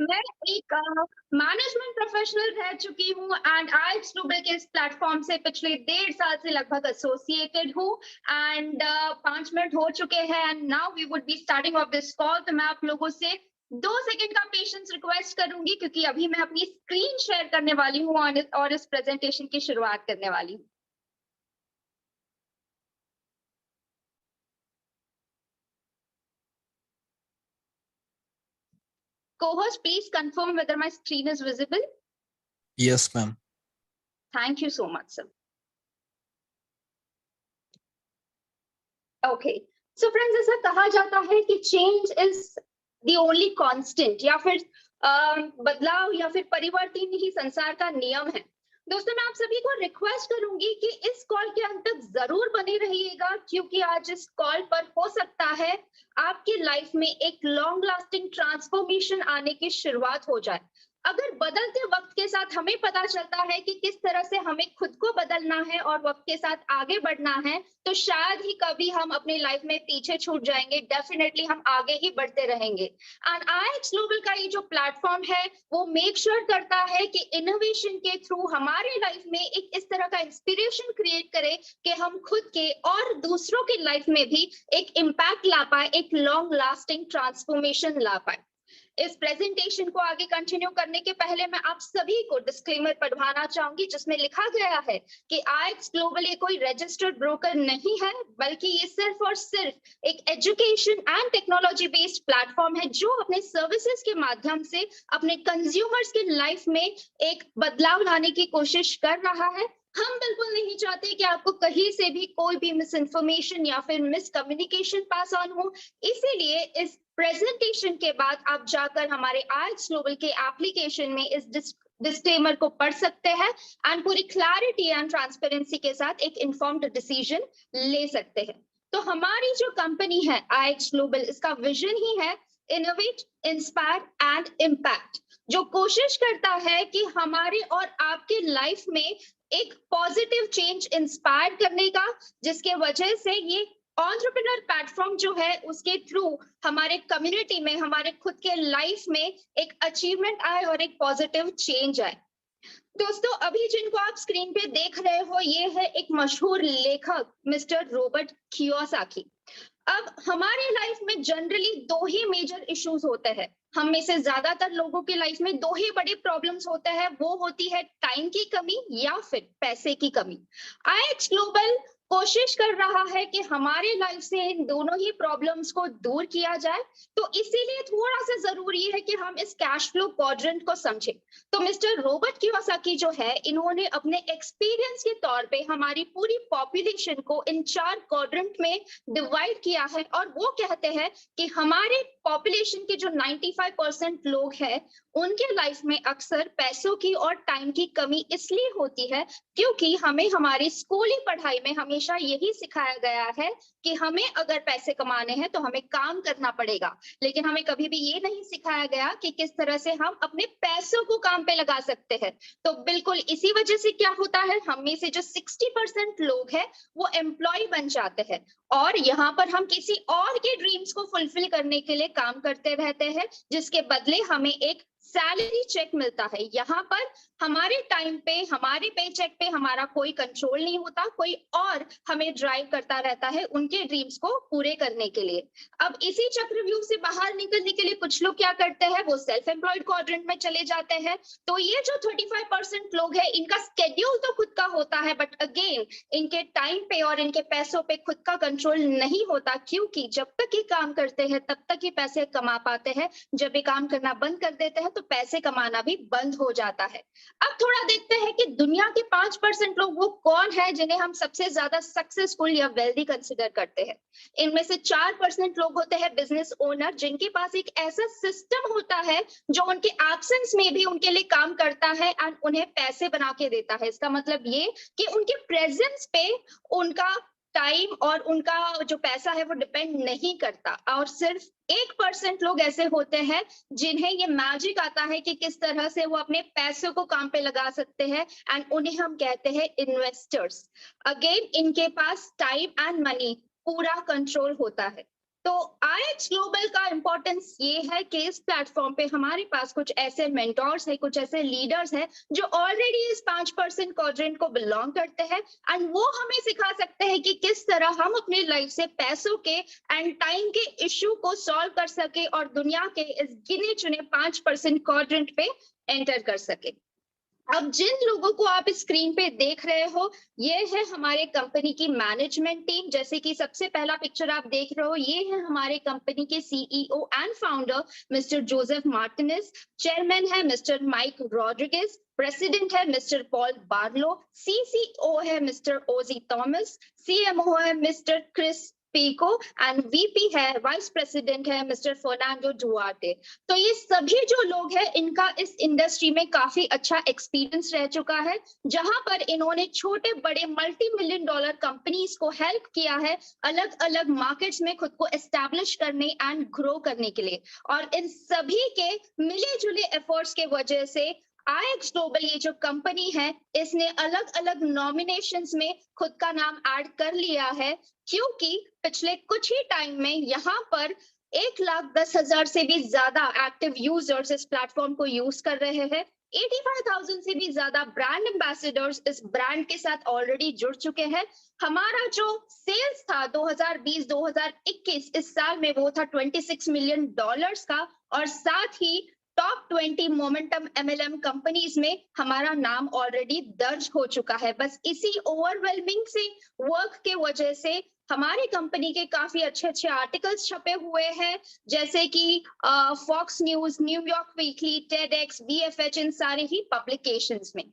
मैं एक management professional रह चुकी हूँ एंड आईएक्स ग्लोबल के इस प्लेटफॉर्म से पिछले 1.5 साल से लगभग एसोसिएटेड हूँ एंड 5 मिनट हो चुके हैं and now we would be starting off this call. तो मैं आप लोगों से 2 सेकंड का पेशेंस रिक्वेस्ट करूंगी क्योंकि अभी मैं अपनी स्क्रीन शेयर करने वाली हूँ और इस प्रेजेंटेशन की शुरुआत करने वाली हूँ। Co-host, please confirm whether my screen is visible. Yes, ma'am. Thank you so much, sir. Okay. So friends, ऐसा कहा जाता है कि change is the only constant या फिर बदलाव या फिर परिवर्तन ही संसार का नियम है। दोस्तों, मैं आप सभी को रिक्वेस्ट करूंगी कि इस कॉल के अंत तक जरूर बने रहिएगा क्योंकि आज इस कॉल पर हो सकता है आपकी लाइफ में एक लॉन्ग लास्टिंग ट्रांसफॉर्मेशन आने की शुरुआत हो जाए। अगर बदलते वक्त के साथ हमें पता चलता है कि किस तरह से हमें खुद को बदलना है और वक्त के साथ आगे बढ़ना है, तो शायद ही कभी हम अपनी लाइफ में पीछे छूट जाएंगे। डेफिनेटली हम आगे ही बढ़ते रहेंगे। एंड आईएक्स ग्लोबल का ये जो प्लेटफॉर्म है वो मेक श्योर करता है कि इनोवेशन के थ्रू हमारे लाइफ में एक इस तरह का इंस्पिरेशन क्रिएट करे कि हम खुद के और दूसरों की लाइफ में भी एक इम्पैक्ट ला पाए, एक लॉन्ग लास्टिंग ट्रांसफॉर्मेशन ला पाए। इस प्रेजेंटेशन को आगे कंटिन्यू करने के पहले मैं आप सभी को डिस्क्लेमर पढ़वाना चाहूंगी जिसमें लिखा गया है कि आईएक्स ग्लोबल ये कोई रजिस्टर्ड ब्रोकर नहीं है, बल्कि ये सिर्फ और सिर्फ एक education and technology based platform है जो अपने सर्विसेज के माध्यम से अपने कंज्यूमर्स की लाइफ में एक बदलाव लाने की कोशिश कर रहा है। हम बिल्कुल नहीं चाहते कि आपको कहीं से भी कोई भी मिस इन्फॉर्मेशन या फिर मिस कम्युनिकेशन पास ऑन हो। इसीलिए इस प्रेजेंटेशन के बाद आप जाकर हमारे आईएक्स ग्लोबल के एप्लीकेशन में इस डिस्क्लेमर को पढ़ सकते हैं एंड पूरी क्लैरिटी एंड ट्रांसपेरेंसी के साथ एक इन्फॉर्म्ड डिसीजन ले सकते हैं। तो हमारी जो कंपनी है आईएक्स ग्लोबल, इसका विजन ही है इनोवेट, इंस्पायर एंड इम्पैक्ट, जो कोशिश करता है कि हमारे और आपके लाइफ में एक पॉजिटिव चेंज इंस्पायर करने का, जिसके वजह से ये एंटरप्रेन्योर प्लेटफॉर्म जो है उसके थ्रू हमारे कम्युनिटी में, हमारे खुद के लाइफ में एक अचीवमेंट आए और एक पॉजिटिव चेंज आए। दोस्तों, अभी जिनको आप स्क्रीन पे देख रहे हो ये है एक मशहूर लेखक मिस्टर रॉबर्ट कियोसाकी। अब हमारे लाइफ में जनरली 2 ही मेजर इश्यूज होते हैं। हम में से ज्यादातर लोगों की लाइफ में 2 ही बड़े प्रॉब्लम्स होते हैं, वो होती है टाइम की कमी या फिर पैसे की कमी। आईएक्स ग्लोबल कोशिश कर रहा है कि हमारे लाइफ से इन दोनों ही प्रॉब्लम्स को दूर किया जाए। तो इसीलिए थोड़ा सा जरूरी है कि हम इस कैश फ्लो क्वाड्रेंट को समझें। तो मिस्टर रॉबर्ट कियोसाकी जो है, इन्होंने अपने एक्सपीरियंस के तौर पे हमारी पूरी पॉपुलेशन को इन 4 क्वाड्रेंट में डिवाइड किया है और वो कहते हैं कि हमारे पॉपुलेशन के जो 95% लोग हैं उनके लाइफ में अक्सर पैसों की और टाइम की कमी इसलिए होती है क्योंकि हमें हमारी स्कूली पढ़ाई में हमेशा यही सिखाया गया है कि हमें अगर पैसे कमाने हैं तो हमें काम करना पड़ेगा, लेकिन हमें कभी भी ये नहीं सिखाया गया कि किस तरह से हम अपने पैसों को काम पे लगा सकते हैं। तो बिल्कुल इसी वजह से क्या होता है, हम में से जो 60% लोग हैं वो एम्प्लॉय बन जाते हैं और यहाँ पर हम किसी और के ड्रीम्स को फुलफिल करने के लिए काम करते रहते हैं, जिसके बदले हमें एक सैलरी चेक मिलता है। यहाँ पर हमारे टाइम पे, हमारे पे चेक पे हमारा कोई कंट्रोल नहीं होता, कोई और हमें ड्राइव करता रहता है उनके ड्रीम्स को पूरे करने के लिए। अब इसी चक्रव्यूह से बाहर निकलने के लिए कुछ लोग क्या करते हैं, वो सेल्फ एम्प्लॉयड क्वाड्रेंट में चले जाते हैं। तो ये जो 35% लोग हैं इनका स्केड्यूल तो खुद का होता है, बट अगेन इनके टाइम पे और इनके पैसों पे खुद का कंट्रोल नहीं होता, क्योंकि जब तक ये काम करते हैं तब तक ही पैसे कमा पाते हैं। जब ये काम करना बंद कर देते हैं तो पैसे कमाना भी बंद हो जाता है। अब थोड़ा देखते हैं कि दुनिया के 5% लोग वो कौन है जिन्हें हम सबसे ज्यादा सक्सेसफुल या वेल्दी कंसिडर करते हैं। इनमें से 4% लोग होते हैं बिजनेस ओनर, जिनके पास एक ऐसा सिस्टम होता है जो उनके एब्सेंस में भी उनके लिए काम करता है एंड उन्हें पैसे बना के देता है। इसका मतलब ये कि उनके प्रेजेंस पे उनका टाइम और उनका जो पैसा है वो डिपेंड नहीं करता। और सिर्फ 1% लोग ऐसे होते हैं जिन्हें ये मैजिक आता है कि किस तरह से वो अपने पैसों को काम पे लगा सकते हैं एंड उन्हें हम कहते हैं इन्वेस्टर्स। अगेन इनके पास टाइम एंड मनी पूरा कंट्रोल होता है। तो IX ग्लोबल का इंपॉर्टेंस ये है कि इस प्लेटफॉर्म पे हमारे पास कुछ ऐसे मेंटोर्स है, कुछ ऐसे लीडर्स हैं जो ऑलरेडी इस 5% क्वाड्रेंट को बिलोंग करते हैं एंड वो हमें सिखा सकते हैं कि किस तरह हम अपनी लाइफ से पैसों के एंड टाइम के इश्यू को सॉल्व कर सके और दुनिया के इस गिने चुने 5% क्वाड्रेंट पे एंटर कर सके। अब जिन लोगों को आप स्क्रीन पे देख रहे हो, ये है हमारे कंपनी की मैनेजमेंट टीम। जैसे कि सबसे पहला पिक्चर आप देख रहे हो, ये है हमारे कंपनी के CEO and founder mister Joseph Martinez. Chairman है मिस्टर माइक रॉड्रिगेज। प्रेसिडेंट है मिस्टर पॉल बार्लो। सीसीओ है मिस्टर ओजी थॉमस। सीएमओ है mister Chris Pico and VP है, वाइस प्रेसिडेंट है मिस्टर फर्नांडो डुआर्टे। तो ये सभी जो लोग हैं, इनका इस इंडस्ट्री में काफी अच्छा एक्सपीरियंस रह चुका है, जहां पर इन्होंने छोटे बड़े मल्टी मिलियन डॉलर कंपनीज को हेल्प किया है अलग अलग मार्केट्स में खुद को एस्टैब्लिश करने एंड ग्रो करने के लिए। और इन सभी के मिले जुले एफर्ट्स के वजह से IX ग्लोबल ये जो कंपनी है, इसने अलग अलग नॉमिनेशंस में खुद का नाम ऐड कर लिया है, क्योंकि पिछले कुछ ही टाइम में यहाँ पर 1,10,000 से भी ज्यादा एक्टिव यूजर्स इस प्लेटफॉर्म को यूज कर रहे हैं। 85,000 से भी ज्यादा ब्रांड एम्बेसडर्स इस ब्रांड के साथ ऑलरेडी जुड़ चुके हैं। हमारा जो सेल्स था 2020-2021 इस साल में, वो था $26 मिलियन का, और साथ ही टॉप 20 मोमेंटम MLM कंपनीज में हमारा नाम ऑलरेडी दर्ज हो चुका है। बस इसी ओवरवेलमिंग से वर्क के वजह से हमारी कंपनी के काफी अच्छे अच्छे आर्टिकल्स छपे हुए हैं, जैसे कि Fox News, New York Weekly, TEDx, BFH, इन सारे ही पब्लिकेशंस में।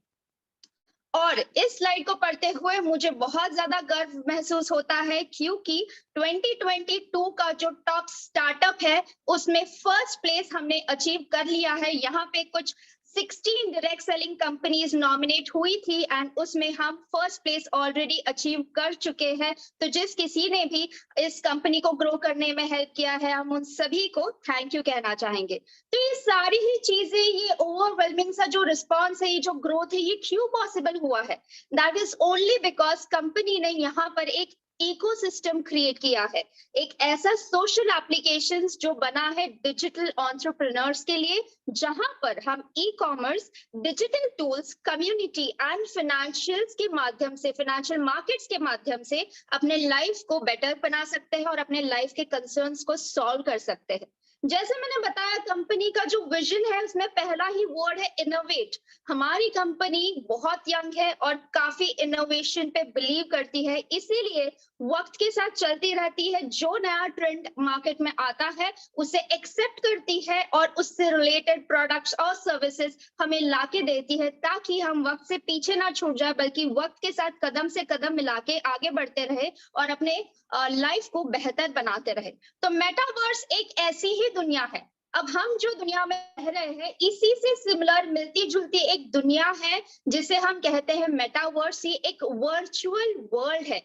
और इस स्लाइड को पढ़ते हुए मुझे बहुत ज्यादा गर्व महसूस होता है, क्योंकि 2022 का जो टॉप स्टार्टअप है उसमें फर्स्ट प्लेस हमने अचीव कर लिया है। यहाँ पे कुछ 16 डायरेक्ट सेलिंग कंपनीज नॉमिनेट हुई थी एंड उसमें हम फर्स्ट प्लेस ऑलरेडी अचीव कर चुके हैं। तो जिस किसी ने भी इस कंपनी को ग्रो करने में हेल्प किया है, हम उन सभी को थैंक यू कहना चाहेंगे। तो ये सारी ही चीजें, ये ओवरवेलमिंग सा जो रिस्पॉन्स है, ये जो ग्रोथ है, ये क्यों पॉसिबल हुआ है? That is only because company ने यहाँ पर एक इकोसिस्टम क्रिएट किया है, एक ऐसा सोशल एप्लीकेशंस जो बना है डिजिटल एंटरप्रेन्योर्स के लिए, जहां पर हम e-commerce, digital tools, community and financials के माध्यम से, फाइनेंशियल मार्केट्स के माध्यम से अपने लाइफ को बेटर बना सकते हैं और अपने लाइफ के कंसर्न्स को सॉल्व कर सकते हैं। जैसे मैंने बताया, कंपनी का जो विजन है उसमें पहला ही वर्ड है इनोवेट। हमारी कंपनी बहुत यंग है और काफी इनोवेशन पे बिलीव करती है, इसीलिए वक्त के साथ चलती रहती है। जो नया ट्रेंड मार्केट में आता है उसे एक्सेप्ट करती है और उससे रिलेटेड प्रोडक्ट्स और सर्विसेज हमें लाके देती है, ताकि हम वक्त से पीछे ना छूट जाए, बल्कि वक्त के साथ कदम से कदम मिला के आगे बढ़ते रहे और अपने लाइफ को बेहतर बनाते रहे। तो मेटावर्स एक ऐसी ही दुनिया है, अब हम जो दुनिया में रह रहे हैं इसी से सिमिलर मिलती जुलती एक दुनिया है जिसे हम कहते हैं मेटावर्स। ये एक वर्चुअल वर्ल्ड है।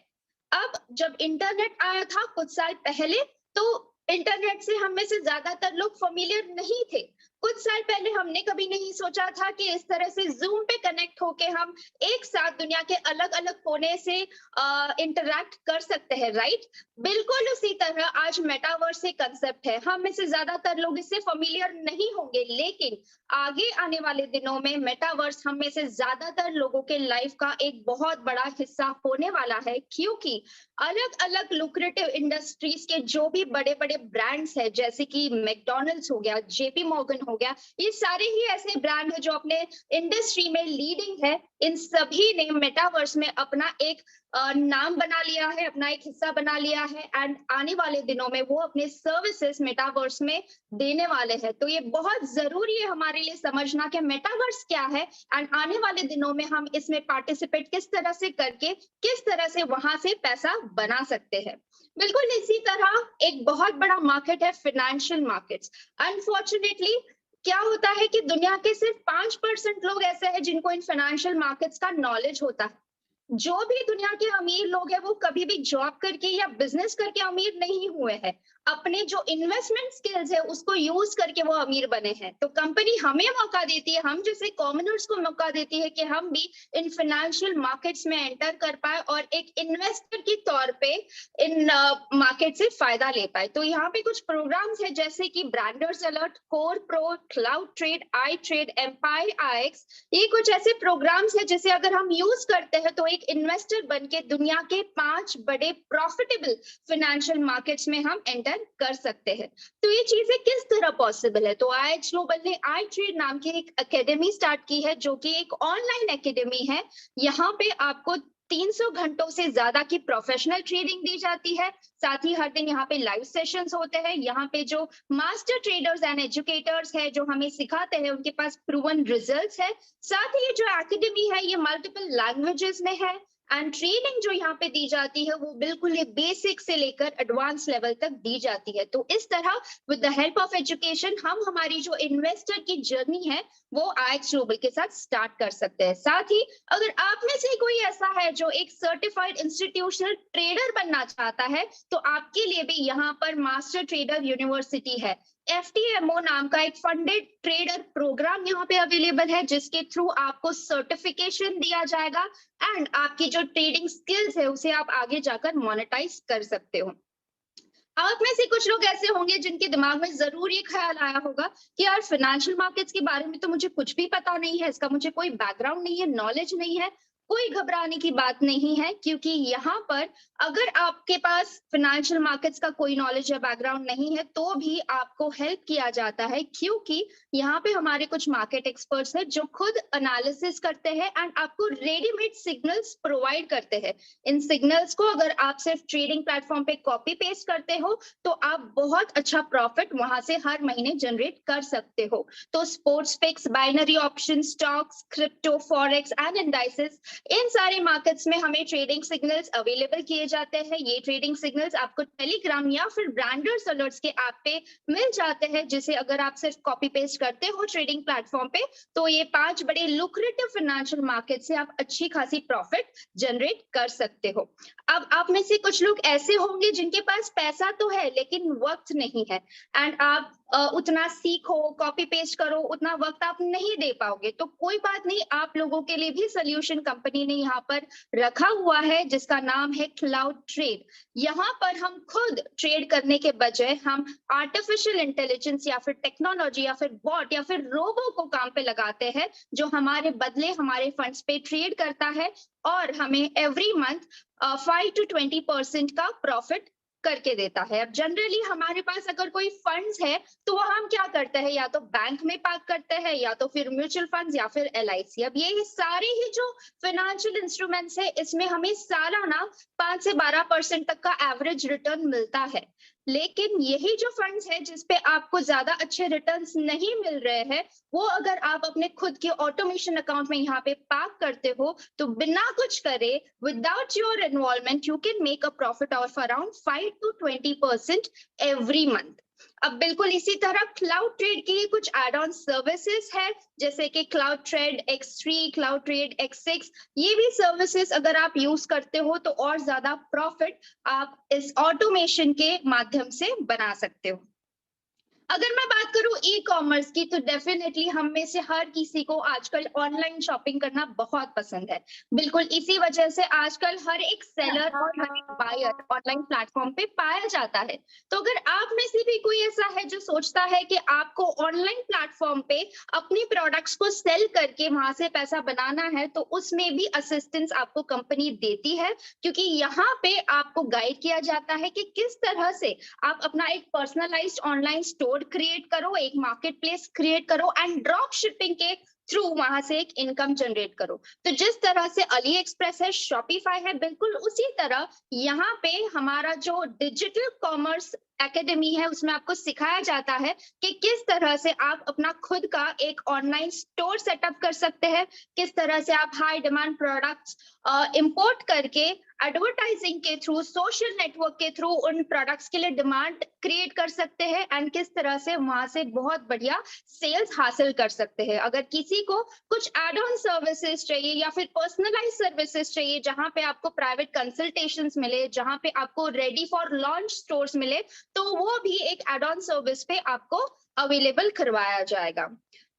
अब जब इंटरनेट आया था कुछ साल पहले, तो इंटरनेट से हम में से ज्यादातर लोग फेमिलियर नहीं थे। कुछ साल पहले हमने कभी नहीं सोचा था कि इस तरह से जूम पे कनेक्ट होके हम एक साथ दुनिया के अलग अलग कोने से इंटरैक्ट कर सकते हैं, राइट? बिल्कुल उसी तरह आज मेटावर्स एक कंसेप्ट है। हम में से ज्यादातर लोग इससे फेमिलियर नहीं होंगे, लेकिन आगे आने वाले दिनों में मेटावर्स हम में से ज्यादातर लोगों के लाइफ का एक बहुत बड़ा हिस्सा होने वाला है, क्योंकि अलग अलग लुक्रेटिव इंडस्ट्रीज के जो भी बड़े बड़े ब्रांड्स हैं, जैसे कि मैकडॉनल्ड्स हो गया, जेपी मॉर्गन हो गया, ये सारे ही ऐसे ब्रांड है जो अपने इंडस्ट्री में लीडिंग है। इन सभी ने मेटावर्स में अपना एक नाम बना लिया है, अपना एक हिस्सा बना लिया है एंड आने वाले दिनों में वो अपने सर्विसेज मेटावर्स में देने वाले हैं। तो ये बहुत जरूरी है हमारे लिए समझना कि मेटावर्स क्या है एंड आने वाले दिनों में हम इसमें पार्टिसिपेट किस तरह से करके किस तरह से वहां से पैसा बना सकते हैं। बिल्कुल इसी तरह एक बहुत बड़ा मार्केट है फाइनेंशियल मार्केट्स। अनफॉर्चुनेटली क्या होता है कि दुनिया के सिर्फ 5% लोग ऐसे हैं जिनको इन फाइनेंशियल मार्केट्स का नॉलेज होता है। जो भी दुनिया के अमीर लोग हैं वो कभी भी जॉब करके या बिजनेस करके अमीर नहीं हुए हैं। अपने जो इन्वेस्टमेंट स्किल्स है उसको यूज करके वो अमीर बने हैं। तो कंपनी हमें मौका देती है, हम जैसे कॉमनर्स को मौका देती है कि हम भी इन फाइनेंशियल मार्केट्स में एंटर कर पाए और एक इन्वेस्टर के तौर पे इन मार्केट से फायदा ले पाए। तो यहाँ पे कुछ प्रोग्राम्स है जैसे कि branders alert, core pro, cloud trade, I trade, empire IX. ये कुछ ऐसे प्रोग्राम्स है जिसे अगर हम यूज करते हैं तो एक इन्वेस्टर बन के दुनिया के 5 बड़े प्रॉफिटेबल फाइनेंशियल मार्केट्स में हम एंटर कर सकते हैं। तो ये चीजें किस तरह पॉसिबल है? तो आईएक्स ग्लोबल ने आई ट्रेड नाम की एक एकेडमी स्टार्ट की है जो कि एक ऑनलाइन एकेडमी है। यहाँ पे आपको 300 घंटों से ज्यादा की प्रोफेशनल ट्रेडिंग दी जाती है। साथ ही हर दिन यहाँ पे लाइव सेशंस होते हैं। यहाँ पे जो मास्टर ट्रेडर्स एंड एजुकेटर्स है जो हमें सिखाते हैं उनके पास प्रूवन रिजल्ट्स है। साथ ही ये जो एकेडमी है ये मल्टीपल लैंग्वेजेस में है एंड ट्रेनिंग जो यहाँ पे दी जाती है वो बिल्कुल ही बेसिक से लेकर एडवांस लेवल तक दी जाती है। तो इस तरह with the help of education हम हमारी जो इन्वेस्टर की जर्नी है वो आईएक्स ग्लोबल के साथ स्टार्ट कर सकते हैं। साथ ही अगर आप में से कोई ऐसा है जो एक सर्टिफाइड इंस्टीट्यूशनल ट्रेडर बनना चाहता है तो आपके लिए भी यहाँ पर मास्टर ट्रेडर यूनिवर्सिटी है। FTMO नाम का एक फंडेड ट्रेडर प्रोग्राम यहाँ पे अवेलेबल है जिसके थ्रू आपको सर्टिफिकेशन दिया जाएगा एंड आपकी जो ट्रेडिंग स्किल्स है उसे आप आगे जाकर मोनेटाइज कर सकते हो। आप में से कुछ लोग ऐसे होंगे जिनके दिमाग में जरूर ये ख्याल आया होगा कि यार फाइनेंशियल मार्केट्स के बारे में तो मुझे कुछ भी पता नहीं है, इसका मुझे कोई बैकग्राउंड नहीं है, नॉलेज नहीं है। कोई घबराने की बात नहीं है क्योंकि यहाँ पर अगर आपके पास फाइनेंशियल मार्केट्स का कोई नॉलेज या बैकग्राउंड नहीं है तो भी आपको हेल्प किया जाता है क्योंकि यहाँ पे हमारे कुछ मार्केट एक्सपर्ट्स हैं जो खुद एनालिसिस करते हैं एंड आपको रेडीमेड सिग्नल्स प्रोवाइड करते हैं। इन सिग्नल्स को अगर आप सिर्फ ट्रेडिंग प्लेटफॉर्म पे कॉपी पेस्ट करते हो तो आप बहुत अच्छा प्रॉफिट वहां से हर महीने जनरेट कर सकते हो। तो sports picks, binary option, stocks, crypto, forex and indices, इन सारे मार्केट्स में हमें ट्रेडिंग सिग्नल्स अवेलेबल किए जाते हैं। ये ट्रेडिंग सिग्नल्स आपको टेलीग्राम या फिर ब्रांडर्स अलर्ट्स के ऐप पे मिल जाते हैं जिसे अगर आप सिर्फ कॉपी पेस्ट करते हो ट्रेडिंग प्लेटफॉर्म पे तो ये 5 बड़े लुक्रेटिव फाइनेंशियल मार्केट से आप अच्छी खासी प्रॉफिट जनरेट कर सकते हो। अब आप में से कुछ लोग ऐसे होंगे जिनके पास पैसा तो है लेकिन वक्त नहीं है एंड आप उतना सीखो, कॉपी पेस्ट करो, उतना वक्त आप नहीं दे पाओगे। तो कोई बात नहीं, आप लोगों के लिए भी सोल्यूशन कंपनी ने यहाँ पर रखा हुआ है जिसका नाम है क्लाउड ट्रेड। यहाँ पर हम खुद ट्रेड करने के बजाय हम आर्टिफिशियल इंटेलिजेंस या फिर टेक्नोलॉजी या फिर बॉट या फिर रोबो को काम पे लगाते हैं जो हमारे बदले हमारे फंड्स पे ट्रेड करता है और हमें एवरी मंथ 5 to 20% का प्रॉफिट करके देता है। अब जनरली हमारे पास अगर कोई फंड्स है तो वो हम क्या करते हैं, या तो बैंक में पार्क करते हैं या तो फिर म्यूचुअल फंड्स या फिर LIC। अब ये सारे ही जो फाइनेंशियल इंस्ट्रूमेंट्स है इसमें हमें सालाना 5 से 12% तक का एवरेज रिटर्न मिलता है। लेकिन यही जो फंड्स है जिसपे आपको ज्यादा अच्छे रिटर्न्स नहीं मिल रहे हैं वो अगर आप अपने खुद के ऑटोमेशन अकाउंट में यहाँ पे पार्क करते हो तो बिना कुछ करे without your involvement you can make a profit of around 5 to 20% every month. अब बिल्कुल इसी तरह क्लाउड ट्रेड के लिए कुछ एड ऑन सर्विसेज है जैसे कि cloud trade X3, cloud trade X6। ये भी सर्विसेज अगर आप यूज करते हो तो और ज्यादा प्रॉफिट आप इस ऑटोमेशन के माध्यम से बना सकते हो। अगर मैं बात करूं ई कॉमर्स की तो डेफिनेटली हम में से हर किसी को आजकल ऑनलाइन शॉपिंग करना बहुत पसंद है। बिल्कुल इसी वजह से आजकल हर एक सेलर और हर एक बायर ऑनलाइन प्लेटफॉर्म पे पाया जाता है। तो अगर आप में से भी कोई ऐसा है जो सोचता है कि आपको ऑनलाइन प्लेटफॉर्म पे अपनी प्रोडक्ट्स को सेल करके वहां से पैसा बनाना है तो उसमें भी असिस्टेंस आपको कंपनी देती है क्योंकि यहाँ पे आपको गाइड किया जाता है कि किस तरह से आप अपना एक पर्सनलाइज्ड ऑनलाइन स्टोर क्रिएट करो, एक मार्केट प्लेस क्रिएट करो एंड ड्रॉप शिपिंग के थ्रू वहां से एक इनकम जनरेट करो। तो जिस तरह से अली एक्सप्रेस है, शॉपिफाई है, बिल्कुल उसी तरह यहाँ पे हमारा जो डिजिटल कॉमर्स एकेडमी है उसमें आपको सिखाया जाता है कि किस तरह से आप अपना खुद का एक ऑनलाइन स्टोर सेटअप कर सकते हैं, किस तरह से आप हाई डिमांड प्रोडक्ट्स इंपोर्ट करके एडवर्टाइजिंग के थ्रू, सोशल नेटवर्क के थ्रू उन प्रोडक्ट्स के लिए डिमांड क्रिएट कर सकते हैं एंड किस तरह से वहां से बहुत बढ़िया सेल्स हासिल कर सकते हैं। अगर किसी को कुछ एड ऑन सर्विसेज चाहिए या फिर पर्सनलाइज सर्विसेज चाहिए जहां पे आपको प्राइवेट कंसल्टेशंस मिले, जहां पे आपको रेडी फॉर लॉन्च स्टोर्स मिले, तो वो भी एक एड ऑन सर्विस पे आपको अवेलेबल करवाया जाएगा।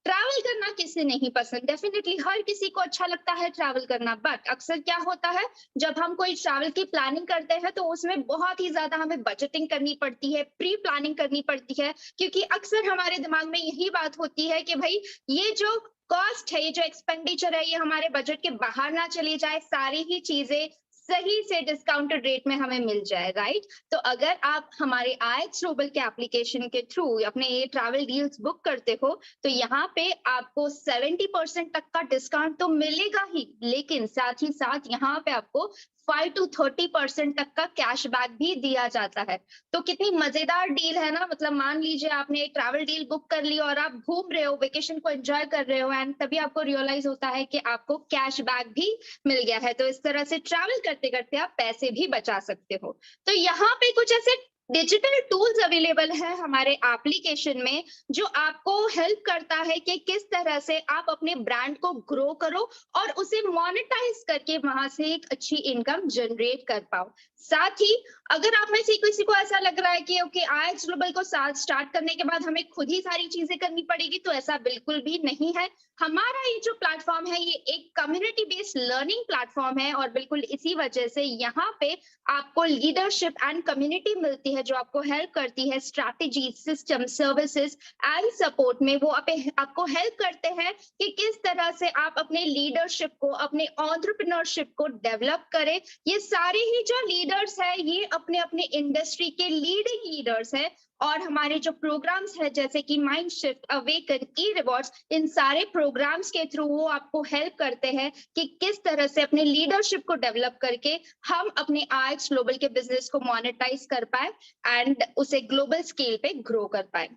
ट्रैवल करना किसे नहीं पसंद, डेफिनेटली हर किसी को अच्छा लगता है ट्रैवल करना, बट अक्सर क्या होता है जब हम कोई ट्रैवल की प्लानिंग करते हैं तो उसमें बहुत ही ज्यादा हमें बजटिंग करनी पड़ती है, प्री प्लानिंग करनी पड़ती है, क्योंकि अक्सर हमारे दिमाग में यही बात होती है कि भाई ये जो कॉस्ट है, ये जो एक्सपेंडिचर है, ये हमारे बजट के बाहर ना चली जाए, सारी ही चीजें सही से डिस्काउंटेड रेट में हमें मिल जाए, राइट? तो अगर आप हमारे आईएक्स ग्लोबल के एप्लीकेशन के थ्रू अपने ये ट्रैवल डील्स बुक करते हो तो यहाँ पे आपको 70% तक का डिस्काउंट तो मिलेगा ही, लेकिन साथ ही साथ यहाँ पे आपको 5 to 30% तक का कैशबैक भी दिया जाता है। तो कितनी मजेदार डील है ना, मतलब मान लीजिए आपने एक ट्रैवल डील बुक कर ली और आप घूम रहे हो, वेकेशन को एंजॉय कर रहे हो, एंड तभी आपको रियलाइज होता है कि आपको कैशबैक भी मिल गया है। तो इस तरह से ट्रैवल करते करते आप पैसे भी बचा सकते हो। तो यहाँ पे कुछ ऐसे डिजिटल टूल्स अवेलेबल है हमारे एप्लीकेशन में जो आपको हेल्प करता है कि किस तरह से आप अपने ब्रांड को ग्रो करो और उसे मोनेटाइज करके वहां से एक अच्छी इनकम जनरेट कर पाओ। साथ ही अगर आप में से किसी को ऐसा लग रहा है कि ओके आईएक्स ग्लोबल को साथ स्टार्ट करने के बाद हमें खुद ही सारी चीजें करनी पड़ेगी, तो ऐसा बिल्कुल भी नहीं है। हमारा ये जो प्लेटफॉर्म है ये एक कम्युनिटी बेस्ड लर्निंग प्लेटफॉर्म है और बिल्कुल इसी वजह से यहाँ पे आपको लीडरशिप एंड कम्युनिटी मिलती है जो आपको हेल्प करती है strategy, system, services and support में। वो आपको हेल्प करते हैं कि किस तरह से आप अपने लीडरशिप को, अपने एंटरप्रेन्योरशिप को डेवलप करें। ये सारे ही जो लीडर्स है ये अपने अपने इंडस्ट्री के लीडिंग लीडर्स है और हमारे जो प्रोग्राम्स है जैसे कि माइंड शिफ्ट, अवेकन, ई रिवॉर्ड्स, इन सारे प्रोग्राम्स के थ्रू वो आपको हेल्प करते हैं कि किस तरह से अपने लीडरशिप को डेवलप करके हम अपने आईएक्स ग्लोबल के बिजनेस को मोनेटाइज कर पाए एंड उसे ग्लोबल स्केल पे ग्रो कर पाए।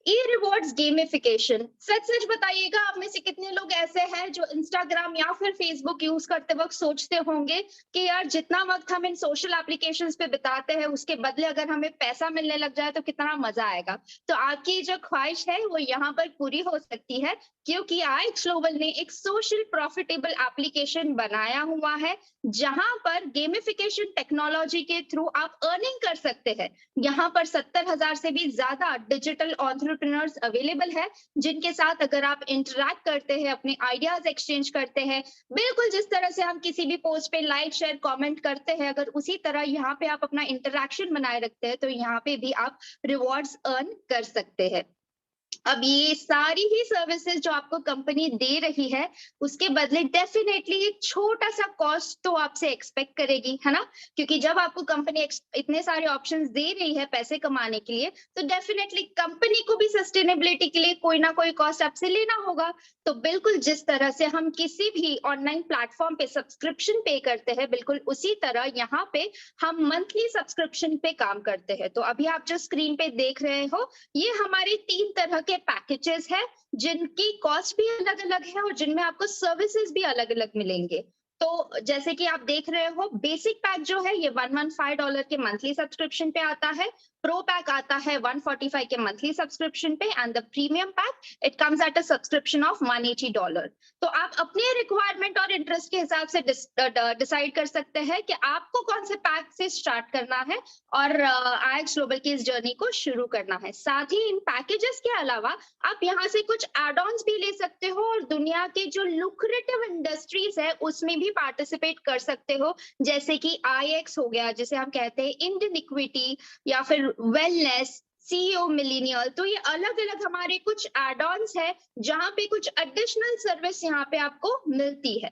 ई रिवॉर्ड्स गेमिफिकेशन, सच सच बताइएगा आप में से कितने लोग ऐसे हैं जो इंस्टाग्राम या फिर फेसबुक यूज करते वक्त सोचते होंगे कि यार जितना वक्त हम इन सोशल एप्लीकेशंस पे बिताते हैं उसके बदले अगर हमें पैसा मिलने लग जाए तो कितना मजा आएगा। तो आपकी जो ख्वाहिश है वो यहाँ पर पूरी हो सकती है, क्योंकि आईएक्स ग्लोबल ने एक सोशल प्रॉफिटेबल एप्लीकेशन बनाया हुआ है जहां पर गेमिफिकेशन टेक्नोलॉजी के थ्रू आप अर्निंग कर सकते हैं। यहाँ पर 70,000 से भी ज्यादा डिजिटल एंटरप्रेन्योर्स अवेलेबल है जिनके साथ अगर आप इंटरैक्ट करते हैं, अपने आइडियाज एक्सचेंज करते हैं, बिल्कुल जिस तरह से हम किसी भी पोस्ट पे लाइक, शेयर, कमेंट करते हैं, अगर उसी तरह यहाँ पे आप अपना इंटरैक्शन बनाए रखते हैं तो यहाँ पे भी आप रिवॉर्ड्स अर्न कर सकते हैं। अब ये सारी ही सर्विसेज जो आपको कंपनी दे रही है उसके बदले डेफिनेटली एक छोटा सा कॉस्ट तो आपसे एक्सपेक्ट करेगी, है ना? क्योंकि जब आपको कंपनी इतने सारे ऑप्शंस दे रही है पैसे कमाने के लिए तो डेफिनेटली कंपनी को भी सस्टेनेबिलिटी के लिए कोई ना कोई कॉस्ट आपसे लेना होगा। तो बिल्कुल जिस तरह से हम किसी भी ऑनलाइन प्लेटफॉर्म पे सब्सक्रिप्शन पे करते हैं बिल्कुल उसी तरह यहाँ पे हम मंथली सब्सक्रिप्शन पे काम करते हैं। तो अभी आप जो स्क्रीन पे देख रहे हो ये हमारे 3 तरह के पैकेजेस है जिनकी कॉस्ट भी अलग अलग है और जिनमें आपको सर्विसेज भी अलग अलग मिलेंगे। तो जैसे कि आप देख रहे हो बेसिक पैक जो है ये $115 के मंथली सब्सक्रिप्शन पे आता है, प्रो पैक आता है 145 के मंथली सब्सक्रिप्शन पे and the premium pack it comes at a subscription of $180। तो आप अपने रिक्वायरमेंट और इंटरेस्ट के हिसाब से डिसाइड कर सकते हैं कि आपको कौन से पैक से स्टार्ट करना है और आईएक्स ग्लोबल की इस जर्नी को शुरू करना है। साथ ही इन पैकेजेस के अलावा आप यहाँ से कुछ एड ऑन्स भी ले सकते हो और दुनिया के जो लुक्रेटिव इंडस्ट्रीज है उसमें भी पार्टिसिपेट कर सकते हो, जैसे कि आईएक्स हो गया जिसे हम कहते हैं इंडियन इक्विटी, या फिर वेलनेस, सीईओ मिलेनियल। तो ये अलग अलग हमारे कुछ एड ऑन्स है जहां पे कुछ एडिशनल सर्विस यहाँ पे आपको मिलती है।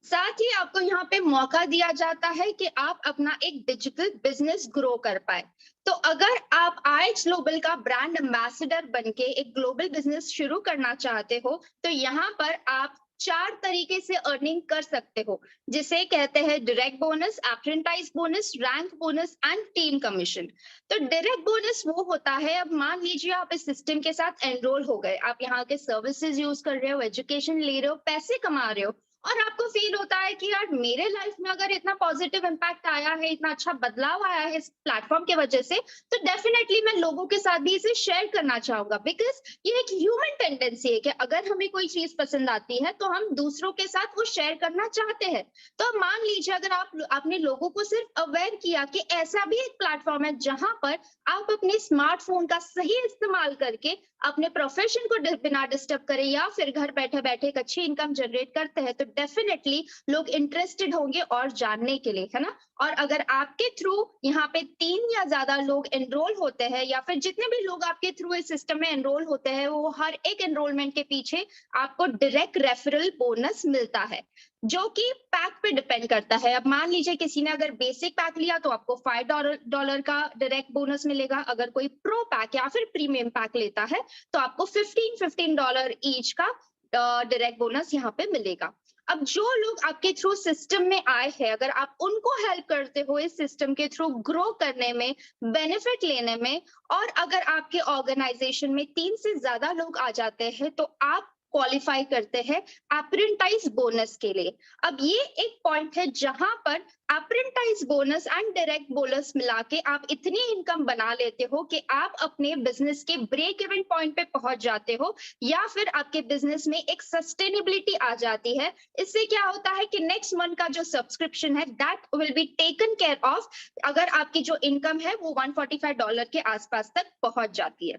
साथ ही आपको यहाँ पे मौका दिया जाता है कि आप अपना एक डिजिटल बिजनेस ग्रो कर पाए। तो अगर आप आईएक्स ग्लोबल का ब्रांड एम्बेसडर बनके एक ग्लोबल बिजनेस शुरू करना चाहते हो तो यहाँ पर आप 4 तरीके से अर्निंग कर सकते हो, जिसे कहते हैं direct bonus, apprentice bonus, rank bonus and team commission. तो डायरेक्ट बोनस वो होता है, अब मान लीजिए आप इस सिस्टम के साथ एनरोल हो गए, आप यहाँ के सर्विसेज यूज कर रहे हो, एजुकेशन ले रहे हो, पैसे कमा रहे हो और आपको फील होता है कि यार मेरे लाइफ में अगर इतना पॉजिटिव इम्पैक्ट आया है, इतना अच्छा बदलाव आया है इस प्लेटफॉर्म की वजह से, तो डेफिनेटली मैं लोगों के साथ भी इसे शेयर करना चाहूंगा, बिकॉज ये एक ह्यूमन टेंडेंसी है कि अगर हमें कोई चीज पसंद आती है तो हम दूसरों के साथ वो शेयर करना चाहते हैं। तो अब मान लीजिए अगर आपने लोगों को सिर्फ अवेयर किया कि ऐसा भी एक प्लेटफॉर्म है जहां पर आप अपने स्मार्टफोन का सही इस्तेमाल करके अपने प्रोफेशन को बिना डिस्टर्ब करे या फिर घर बैठे बैठे एक अच्छी इनकम जनरेट करते हैं, तो डेफिनेटली लोग इंटरेस्टेड होंगे और जानने के लिए, है ना। और अगर आपके थ्रू यहाँ पे 3 या ज्यादा लोग एनरोल होते हैं या फिर जितने भी लोग आपके थ्रू इस सिस्टम में एनरोल होते हैं, वो हर एक एनरोलमेंट के पीछे आपको डायरेक्ट रेफरल बोनस मिलता है, जो कि पैक पे डिपेंड करता है। अब मान लीजिए किसी ने अगर बेसिक पैक लिया तो आपको $5 का डायरेक्ट बोनस मिलेगा। अगर कोई प्रो पैक या फिर प्रीमियम पैक लेता है तो आपको $15 ईच का डायरेक्ट बोनस यहाँ पे मिलेगा। अब जो लोग आपके थ्रू सिस्टम में आए हैं, अगर आप उनको हेल्प करते हो इस सिस्टम के थ्रू ग्रो करने में, बेनिफिट लेने में, और अगर आपके ऑर्गेनाइजेशन में 3 से ज्यादा लोग आ जाते हैं तो आप क्वालिफाई करते हैं अप्रेंटाइज बोनस के लिए। अब ये एक पॉइंट है जहां पर apprentice bonus and direct bonus मिला के आप इतनी इनकम बना लेते हो कि आप अपने बिजनेस के ब्रेक इवन पॉइंट पे पहुंच जाते हो, या फिर आपके बिजनेस में एक सस्टेनेबिलिटी आ जाती है। इससे क्या होता है कि नेक्स्ट मंथ का जो सब्सक्रिप्शन है that will be taken care of, अगर आपकी जो इनकम है वो $145 के आसपास तक पहुंच जाती है।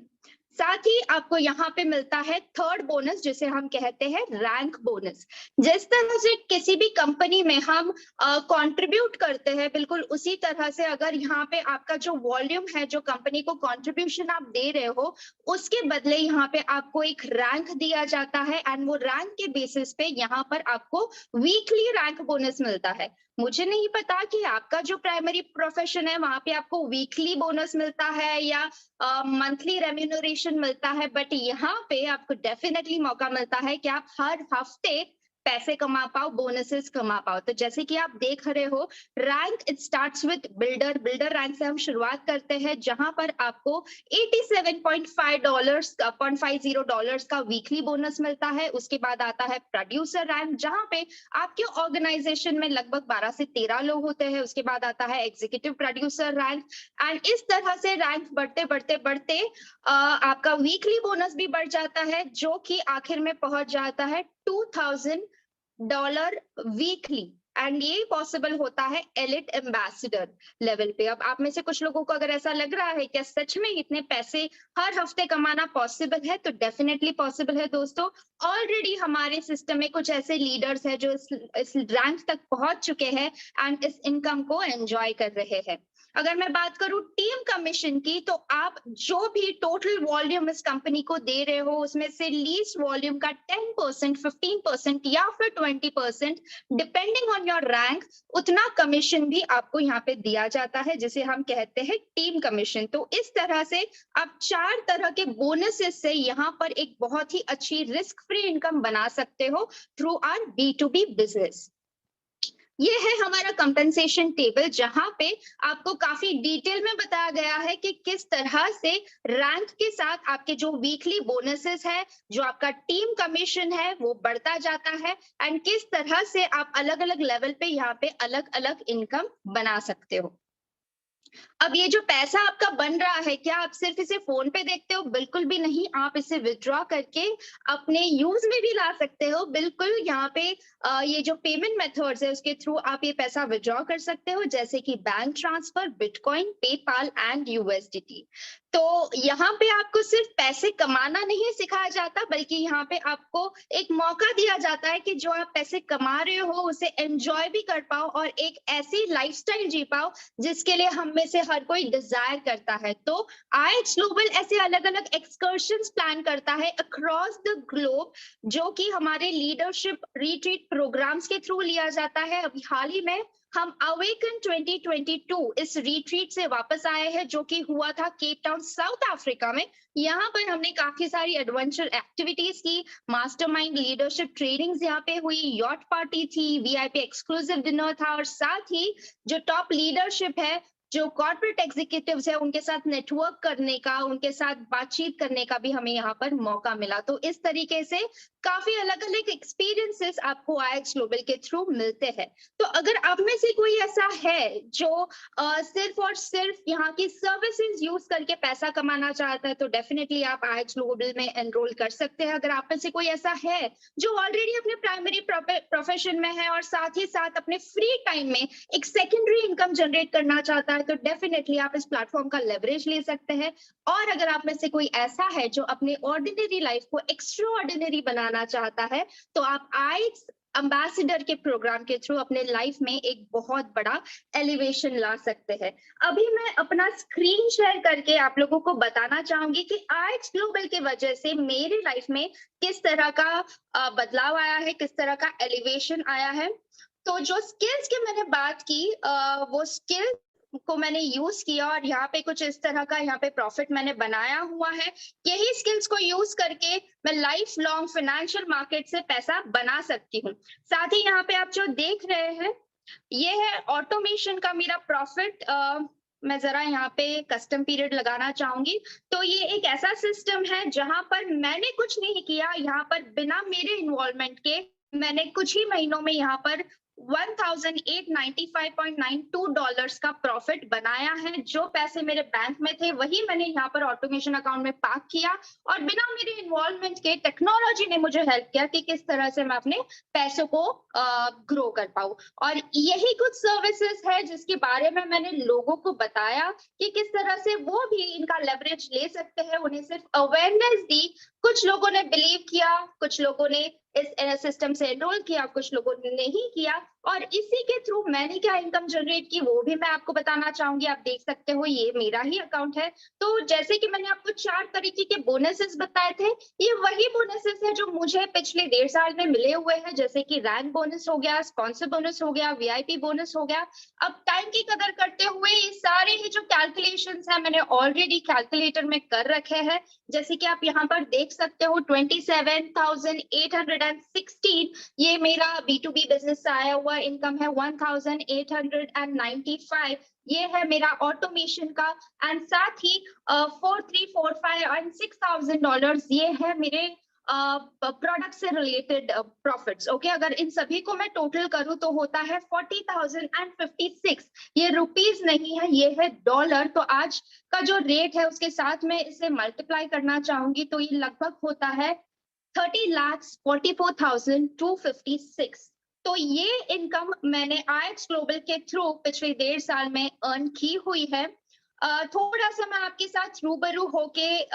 साथ ही आपको यहाँ पे मिलता है थर्ड बोनस, जिसे हम कहते हैं रैंक बोनस। जिस तरह से किसी भी कंपनी में हम कंट्रीब्यूट करते हैं, बिल्कुल उसी तरह से अगर यहाँ पे आपका जो वॉल्यूम है, जो कंपनी को कंट्रीब्यूशन आप दे रहे हो, उसके बदले यहाँ पे आपको एक रैंक दिया जाता है, एंड वो रैंक के बेसिस पे यहाँ पर आपको वीकली रैंक बोनस मिलता है। मुझे नहीं पता कि आपका जो प्राइमरी प्रोफेशन है वहां पे आपको वीकली बोनस मिलता है या मंथली रेम्यूनरेशन मिलता है, बट यहाँ पे आपको डेफिनेटली मौका मिलता है कि आप हर हफ्ते पैसे कमा पाओ, बोनसेस कमा पाओ। तो जैसे कि आप देख रहे हो, rank it starts with builder rank से हम शुरुआत करते हैं, जहां पर आपको $87.50 का वीकली बोनस मिलता है। उसके बाद आता है प्रोड्यूसर रैंक, जहां पे आपके ऑर्गेनाइजेशन में लगभग 12 से 13 लोग होते हैं। उसके बाद आता है एग्जीक्यूटिव प्रोड्यूसर रैंक, एंड इस तरह से रैंक बढ़ते बढ़ते बढ़ते आपका वीकली बोनस भी बढ़ जाता है, जो कि आखिर में पहुंच जाता है $2000 वीकली। एंड ये पॉसिबल होता है एलिट एम्बेसडर लेवल पे। अब आप में से कुछ लोगों को अगर ऐसा लग रहा है कि सच में इतने पैसे हर हफ्ते कमाना पॉसिबल है, तो डेफिनेटली पॉसिबल है दोस्तों। ऑलरेडी हमारे सिस्टम में कुछ ऐसे लीडर्स हैं जो इस रैंक तक पहुंच चुके हैं एंड इस इनकम को एंजॉय कर रहे हैं। अगर मैं बात करूं टीम कमीशन की, तो आप जो भी टोटल वॉल्यूम इस कंपनी को दे रहे हो, उसमें से लीस्ट वॉल्यूम का 10%, 15% या फिर 20%, डिपेंडिंग ऑन योर रैंक, उतना कमीशन भी आपको यहाँ पे दिया जाता है, जिसे हम कहते हैं टीम कमीशन। तो इस तरह से आप 4 तरह के बोनसेस से यहाँ पर एक बहुत ही अच्छी रिस्क फ्री इनकम बना सकते हो थ्रू आवर B2B बिजनेस। ये है हमारा कंपनसेशन टेबल, जहां पे आपको काफी डिटेल में बताया गया है कि किस तरह से रैंक के साथ आपके जो वीकली बोनसेस है, जो आपका टीम कमीशन है, वो बढ़ता जाता है, एंड किस तरह से आप अलग अलग लेवल पे यहाँ पे अलग अलग इनकम बना सकते हो। अब ये जो पैसा आपका बन रहा है, क्या आप सिर्फ इसे फोन पे देखते हो? बिल्कुल भी नहीं, आप इसे विथड्रॉ करके अपने यूज में भी ला सकते हो। बिल्कुल यहाँ पे ये जो पेमेंट मेथड्स है उसके थ्रू आप ये पैसा विथड्रॉ कर सकते हो, जैसे कि bank transfer, bitcoin, PayPal and USDT। तो यहाँ पे आपको सिर्फ पैसे कमाना नहीं सिखाया जाता, बल्कि यहाँ पे आपको एक मौका दिया जाता है कि जो आप पैसे कमा रहे हो उसे एंजॉय भी कर पाओ और एक ऐसी लाइफस्टाइल जी पाओ जिसके लिए हम में से हर कोई डिजायर करता है। तो IH ग्लोबल ऐसे अलग अलग एक्सकर्शंस प्लान करता है अक्रॉस द ग्लोब, जो कि हमारे लीडरशिप रिट्रीट प्रोग्राम्स के थ्रू लिया जाता है। अभी हाल ही में हम अवेकन 2022 इस रिट्रीट से वापस आए हैं, जो कि हुआ था केप टाउन साउथ अफ्रीका में। यहाँ पर हमने काफी सारी एडवेंचर एक्टिविटीज की, मास्टरमाइंड लीडरशिप ट्रेनिंग्स यहाँ पे हुई, यॉट पार्टी थी, VIP एक्सक्लूसिव डिनर था, और साथ ही जो टॉप लीडरशिप है जो कॉर्पोरेट एग्जीक्यूटिव्स है उनके साथ नेटवर्क करने का, उनके साथ बातचीत करने का भी हमें यहाँ पर मौका मिला। तो इस तरीके से काफी अलग अलग एक्सपीरियंसेस आपको आईएक्स ग्लोबल के थ्रू मिलते हैं। तो अगर आप में से कोई ऐसा है जो सिर्फ और सिर्फ यहाँ की सर्विसेज यूज करके पैसा कमाना चाहता है, तो डेफिनेटली आप आईएक्स ग्लोबल में एनरोल कर सकते हैं। अगर आप में से कोई ऐसा है जो ऑलरेडी अपने प्राइमरी प्रोफेशन में है और साथ ही साथ अपने फ्री टाइम में एक सेकेंडरी इनकम जनरेट करना चाहता है, तो डेफिनेटली आप इस प्लेटफॉर्म का लेवरेज ले सकते हैं। और अगर आप में से कोई ऐसा है जो अपने ऑर्डिनरी लाइफ को एक्स्ट्रा ऑर्डिनरी बनाना चाहता है, तो आप आईएक्स एम्बेसडर के प्रोग्राम के थ्रू अपने लाइफ में एक बहुत बड़ा एलिवेशन ला सकते हैं। अभी मैं अपना स्क्रीन शेयर करके आप लोगों को बताना चाहूंगी कि आईएक्स ग्लोबल की वजह से मेरी लाइफ में किस तरह का बदलाव आया है, किस तरह का एलिवेशन आया है। तो जो स्किल्स की मैंने बात की, वो स्किल को मैंने यूज किया और यहाँ पे कुछ इस तरह का यहाँ पे प्रॉफिट मैंने बनाया हुआ है। यही स्किल्स को यूज करके मैं लाइफ लॉन्ग फाइनेंशियल मार्केट से पैसा बना सकती हूँ। साथ ही यहाँ पे आप जो देख रहे हैं, ये है ऑटोमेशन का मेरा प्रॉफिट। मैं जरा यहाँ पे कस्टम पीरियड लगाना चाहूंगी। तो ये एक ऐसा सिस्टम है जहां पर मैंने कुछ नहीं किया, यहाँ पर बिना मेरे इन्वॉल्वमेंट के मैंने कुछ ही महीनों में यहाँ पर $1,895.92 का प्रॉफिट बनाया है। जो पैसे मेरे बैंक में थे वही मैंने यहाँ पर ऑटोमेशन अकाउंट में पार्क किया और बिना मेरे इन्वॉल्वमेंट के टेक्नोलॉजी ने मुझे हेल्प किया कि किस तरह से मैं अपने पैसों को ग्रो कर पाऊं। और यही कुछ सर्विसेज है जिसके बारे में मैंने लोगों को बताया कि किस तरह से वो भी इनका लेवरेज ले सकते हैं। उन्हें सिर्फ अवेयरनेस दी, कुछ लोगों ने बिलीव किया, कुछ लोगों ने इस सिस्टम से एनरोल किया, कुछ लोगों ने नहीं किया। और इसी के थ्रू मैंने क्या इनकम जनरेट की वो भी मैं आपको बताना चाहूंगी। आप देख सकते हो ये मेरा ही अकाउंट है। तो जैसे कि मैंने आपको 4 तरीके के बोनसेस बताए थे, ये वही बोनसेस है जो मुझे पिछले 1.5 साल में मिले हुए हैं, जैसे कि रैंक बोनस हो गया, स्पॉन्सर बोनस हो गया, वीआईपी बोनस हो गया। अब टाइम की कदर करते हुए ये सारे ही जो कैलकुलेशंस है मैंने ऑलरेडी कैलकुलेटर में कर रखे हैं। जैसे कि आप यहाँ पर देख सकते हो 27,816 ये मेरा B2B बिजनेस से आया हुआ इनकम है। 1,895 ये है मेरा ऑटोमेशन का, एंड साथ ही 4,345 एंड $6,000 ये है मेरे प्रोडक्ट से रिलेटेड प्रॉफिट्स। ओके, अगर इन सभी को मैं टोटल करूं तो होता है 40,056। ये रुपीस नहीं है, ये है डॉलर। तो आज का जो रेट है उसके साथ में इसे मल्टीप्लाई करना चाहूंगी तो ये लगभग होता है 30,44,256। तो ये इनकम मैंने आईएक्स ग्लोबल के थ्रू पिछले 1.5 साल में अर्न की हुई है। थोड़ा सा मैं आपके साथ रूबरू होके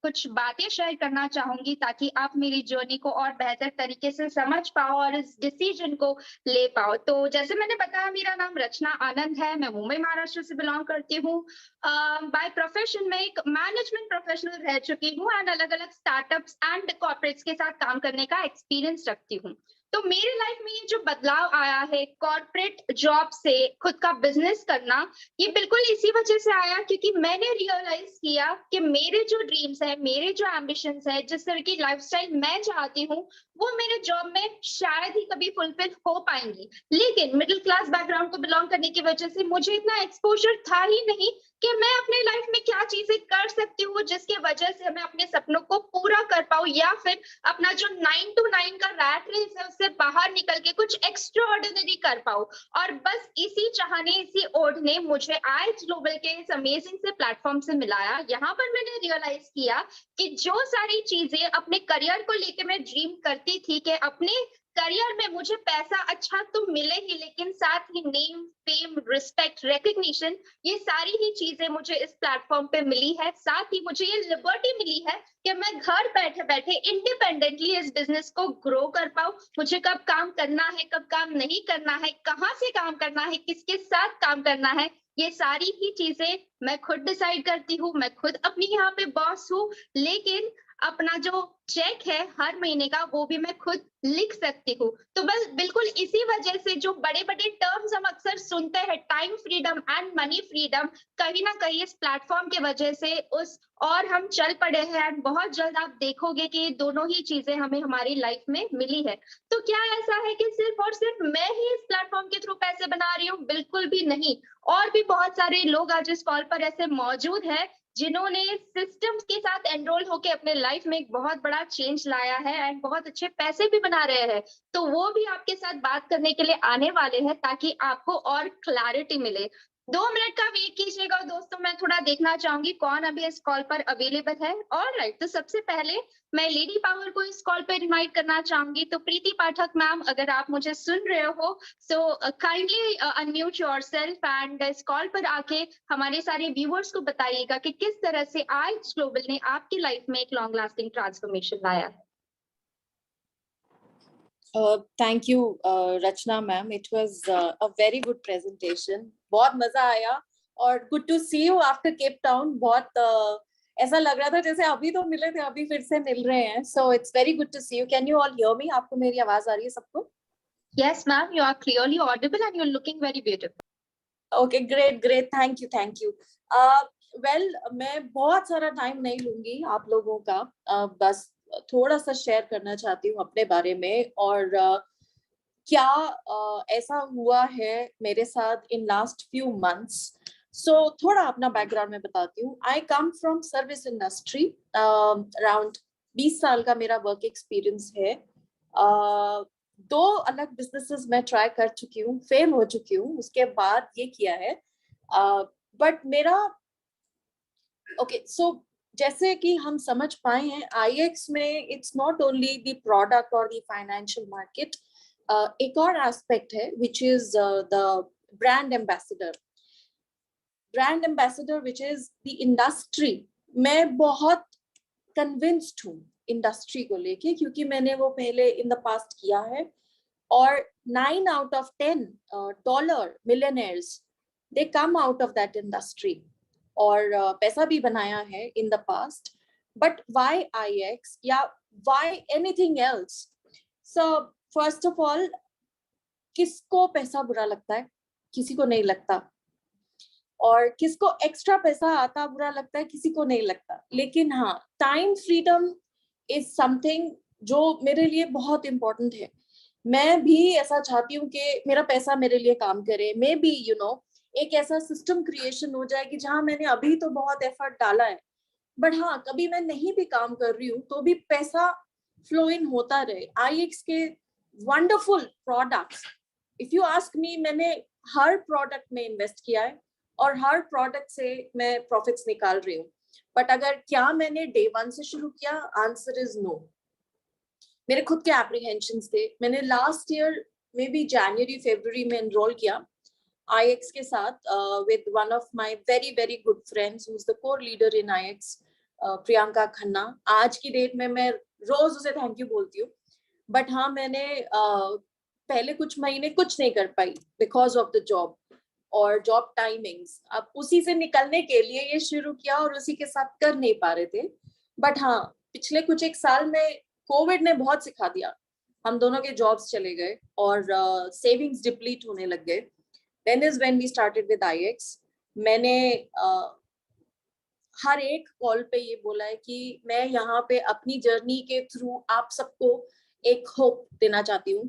कुछ बातें शेयर करना चाहूंगी ताकि आप मेरी जर्नी को और बेहतर तरीके से समझ पाओ और इस डिसीजन को ले पाओ। तो जैसे मैंने बताया, मेरा नाम रचना आनंद है, मैं मुंबई महाराष्ट्र से बिलोंग करती हूँ। बाय प्रोफेशन में एक मैनेजमेंट प्रोफेशनल रह चुकी हूँ एंड अलग अलग स्टार्टअप्स एंड कॉर्पोरेट्स के साथ काम करने का एक्सपीरियंस रखती हूँ। तो मेरी लाइफ में ये जो बदलाव आया है कॉर्पोरेट जॉब से खुद का बिजनेस करना, ये बिल्कुल इसी वजह से आया क्योंकि मैंने रियलाइज किया कि मेरे जो ड्रीम्स है, मेरे जो एम्बिशंस है, जिस तरह की लाइफस्टाइल मैं चाहती हूँ वो मेरे जॉब में शायद ही कभी फुलफिल हो पाएंगी। लेकिन मिडिल क्लास बैकग्राउंड को बिलोंग करने की वजह से मुझे इतना एक्सपोजर था ही नहीं कि मैं अपने लाइफ में क्या चीजें कर सकती हूँ जिसकी वजह से मैं अपने सपनों को पूरा कर पाऊँ या फिर अपना जो 9 to 9 का रैट रेस है उससे बाहर निकल के कुछ एक्स्ट्रा ऑर्डिनरी कर पाऊँ। और बस इसी चाहने, इसी ओढ़ ने मुझे आईएक्स ग्लोबल के इस अमेजिंग से प्लेटफॉर्म से मिलाया। यहाँ पर मैंने रियलाइज किया कि जो सारी चीजें अपने करियर को लेके मैं ड्रीम करती थी कि अपने करियर में मुझे पैसा अच्छा तो मिले ही, लेकिन साथ ही नेम, फेम, रिस्पेक्ट, रिकग्निशन, ये सारी ही चीजें मुझे इस प्लेटफॉर्म पे मिली है। साथ ही मुझे ये लिबर्टी मिली है कि मैं घर बैठे बैठे इंडिपेंडेंटली इस बिजनेस को ग्रो कर पाऊं। मुझे कब काम करना है, कब काम नहीं करना है, कहाँ से काम करना है, किसके साथ काम करना है, ये सारी ही चीजें मैं खुद डिसाइड करती हूँ। मैं खुद अपनी यहाँ पे बॉस हूँ। लेकिन अपना जो चेक है हर महीने का वो भी मैं खुद लिख सकती हूँ। तो बस बिल्कुल इसी वजह से जो बड़े-बड़े टर्म्स हम अक्सर सुनते हैं, time freedom and money freedom, कहीं न कहीं इस प्लेटफ़ॉर्म की वजह से उस और हम चल पड़े हैं एंड बहुत जल्द आप देखोगे कि ये दोनों ही चीज़ें हमें हमारी लाइफ़ में मिली है। तो क्या ऐसा है कि सिर्फ़ और सिर्फ़ मैं ही इस प्लेटफ़ॉर्म के थ्रू पैसे बना रही हूँ? बिल्कुल भी नहीं। और भी बहुत सारे लोग आज इस कॉल पर ऐसे मौजूद हैं जिन्होंने सिस्टम्स के साथ एनरोल होके अपने लाइफ में एक बहुत बड़ा चेंज लाया है एंड बहुत अच्छे पैसे भी बना रहे हैं। तो वो भी आपके साथ बात करने के लिए आने वाले हैं ताकि आपको और क्लैरिटी मिले। 2 मिनट का वेट कीजिएगा दोस्तों, मैं थोड़ा देखना चाहूँगी कौन अभी इस कॉल पर अवेलेबल है। ऑलराइट, तो सबसे पहले मैं लेडी पावर को इस कॉल पर इनवाइट करना चाहूँगी। तो प्रीति पाठक मैम, अगर आप मुझे सुन रहे हो so kindly unmute yourself and इस कॉल पर आके हमारे सारे व्यूअर्स को बताइएगा कि किस तरह से आईएक्स ग्लोबल ने आपकी लाइफ में एक लॉन्ग लास्टिंग ट्रांसफॉर्मेशन लाया है। Thank you, Rachna ma'am. It was a very good presentation. बहुत मजा आया और good to see you after Cape Town. बहुत ऐसा लग रहा था जैसे अभी तो मिले थे, अभी फिर से मिल रहे हैं. So it's very good to see you. Can you all hear me? आपको मेरी आवाज आ रही है सबको? Yes, ma'am, you are clearly audible and you're looking very beautiful. Okay, great, great. Thank you, thank you. Well, मैं बहुत सारा time नहीं लूंगी आप लोगों का. बस थोड़ा सा शेयर करना चाहती हूँ अपने बारे में और क्या ऐसा हुआ है मेरे साथ in last few months. So थोड़ा अपना बैकग्राउंड में बताती हूँ. I come from service industry. Around 20 साल का मेरा वर्क एक्सपीरियंस है. 2 अलग बिजनेसेस में ट्राई कर चुकी हूँ, फेल हो चुकी हूँ, उसके बाद ये किया है. बट मेरा ओके सो जैसे कि हम समझ पाए हैं आईएक्स में it's not only the product और द फाइनेंशियल मार्केट. एक और एस्पेक्ट है which is the brand ambassador. Brand ambassador which is the industry. मैं बहुत कन्विंस्ड हूँ इंडस्ट्री को लेके क्योंकि मैंने वो पहले इन द पास्ट किया है और 9 out of 10 dollar millionaires they come out of that industry और पैसा भी बनाया है in the past. But why IX या why anything else? So first of all, किसको पैसा बुरा लगता है? किसी को नहीं लगता. और किसको एक्स्ट्रा पैसा आता बुरा लगता है? किसी को नहीं लगता. लेकिन हाँ, टाइम फ्रीडम इज समथिंग जो मेरे लिए बहुत इंपॉर्टेंट है. मैं भी ऐसा चाहती हूँ कि मेरा पैसा मेरे लिए काम करे. मे बी यू नो एक ऐसा सिस्टम क्रिएशन हो जाए कि जहाँ मैंने अभी तो बहुत एफर्ट डाला है बट हाँ कभी मैं नहीं भी काम कर रही हूँ तो भी पैसा फ्लो इन होता रहे. आईएक्स के wonderful products, if you ask me, मैंने हर प्रोडक्ट में इन्वेस्ट किया है और हर प्रोडक्ट से मैं प्रॉफिट्स निकाल रही हूँ. बट अगर क्या मैंने डे 1 से शुरू किया? Answer is no. मेरे खुद के एप्रीहेंशंस थे. मैंने लास्ट ईयर मे बी जनवरी फरवरी में एनरोल किया IX के साथ with one of my very very good friends who's the core leader in IX, Priyanka Khanna. आज की डेट में मैं रोज उसे थैंक यू बोलती हूँ. बट हाँ, मैंने पहले कुछ महीने कुछ नहीं कर पाई बिकॉज ऑफ द जॉब और जॉब टाइमिंग्स. अब उसी से निकलने के लिए ये शुरू किया और उसी के साथ कर नहीं पा रहे थे. बट हाँ, पिछले कुछ एक साल में कोविड ने बहुत सिखा दिया. हम दोनों के जॉब्स चले गए और सेविंग्स डिप्लीट होने लग गए. Then is when we started with IX. मैंने हर एक कॉल पे ये बोला है कि मैं यहाँ पे अपनी जर्नी के थ्रू आप सबको एक होप देना चाहती हूँ,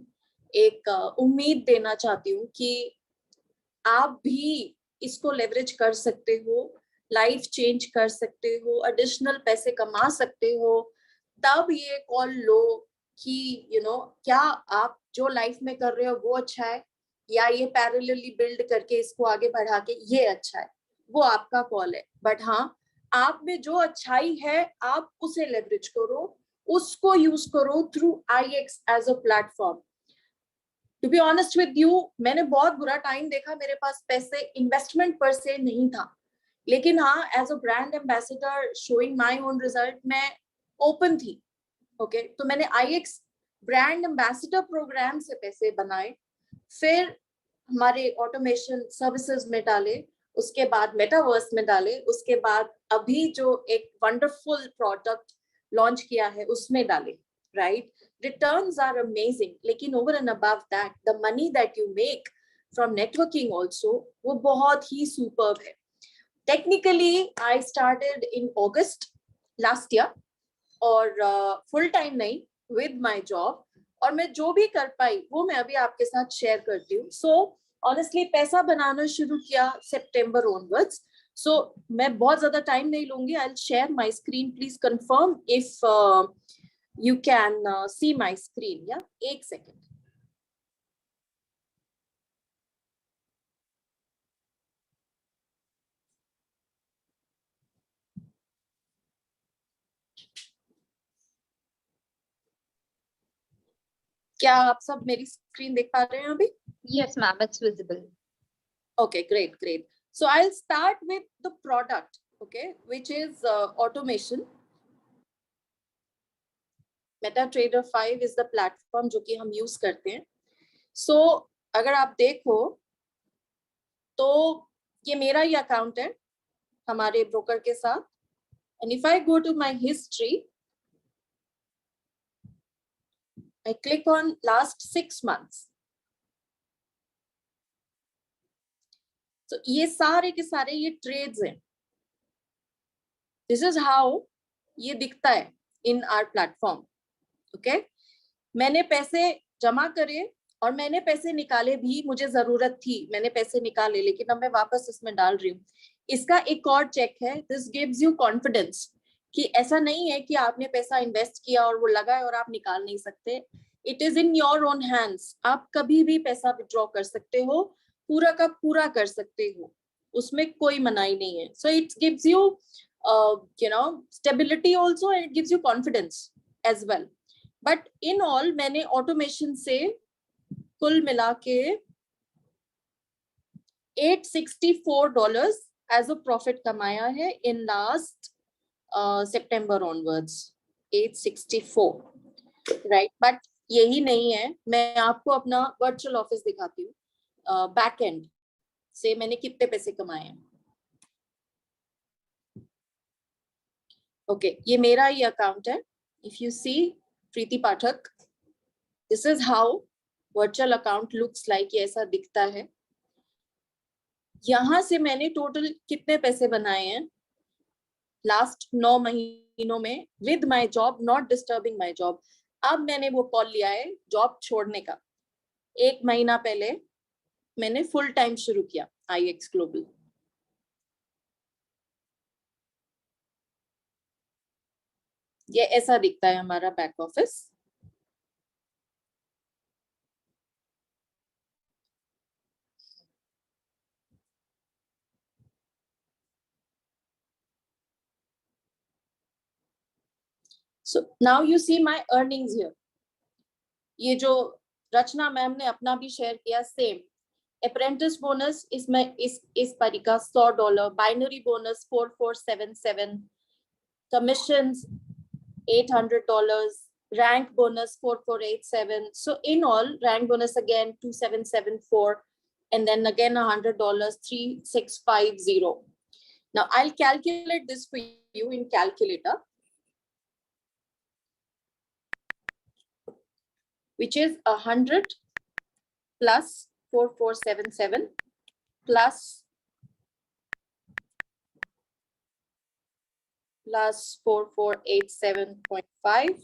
एक उम्मीद देना चाहती हूँ कि आप भी इसको लेवरेज कर सकते हो, लाइफ चेंज कर सकते हो, एडिशनल पैसे कमा सकते हो. तब ये कॉल लो कि यू नो क्या आप जो लाइफ में कर रहे हो वो अच्छा है या ये पैरेलली बिल्ड करके इसको आगे बढ़ा के ये अच्छा है. वो आपका कॉल है. बट हाँ, आप में जो अच्छाई है आप उसे लेवरेज करो, उसको यूज करो through IX as a platform. To be honest with you, मैंने बहुत बुरा टाइम देखा. मेरे पास पैसे इन्वेस्टमेंट पर से नहीं था, लेकिन हाँ as a brand ambassador showing my own result मैं ओपन थी. ओके तो मैंने आईएक्स ब्रांड एम्बेसडर प्रोग्राम से पैसे बनाए, फिर हमारे ऑटोमेशन सर्विसेज में डाले, उसके बाद मेटावर्स में डाले, उसके बाद अभी जो एक वंडरफुल प्रोडक्ट लॉन्च किया है उसमें डालें, राइट? रिटर्न्स आर अमेजिंग, लेकिन over and above that the money that you make from networking also वो बहुत ही सुपर्ब है. Technically I started in August last year, और फुल टाइम नहीं, विद माय जॉब, और मैं जो भी कर पाई वो मैं अभी आपके साथ शेयर करती हूँ. सो ऑनेस्टली पैसा बनाना शुरू किया सितंबर ऑनवर्ड्स. सो मैं बहुत ज्यादा टाइम नहीं लूंगी. I will share my screen. Please confirm if you can see my screen. या एक सेकेंड. क्या आप सब मेरी स्क्रीन देख पा रहे हैं अभी? Yes, ma'am, it's visible. Okay, great. So I'll start with the product, okay, which is automation. MetaTrader 5 is the platform जो कि हम use करते हैं. So अगर आप देखो तो ये मेरा ही अकाउंट है हमारे ब्रोकर के साथ. And if I go to my history, I click on last 6 months. So ये सारे के सारे ये ट्रेड्स हैं. This is how ये दिखता है in our platform. Okay? मैंने पैसे जमा करे और मैंने पैसे निकाले भी. मुझे जरूरत थी, मैंने पैसे निकाले, लेकिन अब मैं वापस इसमें डाल रही हूँ. इसका एक और चेक है. दिस गिव्स यू कॉन्फिडेंस कि ऐसा नहीं है कि आपने पैसा इन्वेस्ट किया और वो लगा है और आप निकाल नहीं सकते. It is in your own hands. आप कभी भी पैसा विड्रॉ कर सकते हो, पूरा का पूरा कर सकते हो, उसमें कोई मनाही नहीं है. So it gives you stability also, and it gives you confidence as well. But in all मैंने ऑटोमेशन से कुल मिला के $864 एज अ प्रॉफिट कमाया है in last September onwards. 864, right? But यही नहीं है. मैं आपको अपना वर्चुअल ऑफिस दिखाती हूँ. बैक एंड से मैंने कितने पैसे कमाए हैं. ओके, ये मेरा ही अकाउंट है. If you see Preeti Pathak, this is how virtual account looks like. ये ऐसा दिखता है. यहां से मैंने टोटल कितने पैसे बनाए हैं लास्ट 9 महीनों में with my job, not disturbing my job. अब मैंने वो कॉल लिया है जॉब छोड़ने का. 1 महीना पहले मैंने फुल टाइम शुरू किया IEX ग्लोबल. ये ऐसा दिखता है हमारा back office. So now you see my earnings here. ये जो रचना मैम ने अपना भी शेयर किया, सेम. अप्रेंटिस बोनस इसमें इस परी का $100, binary bonus 4477, कमिशंस $800, rank bonus 4487. So in all, rank bonus again 2774, and then again $100, 3650. Now I'll calculate this for you in calculator, which is 100 plus 4477 plus 4487.5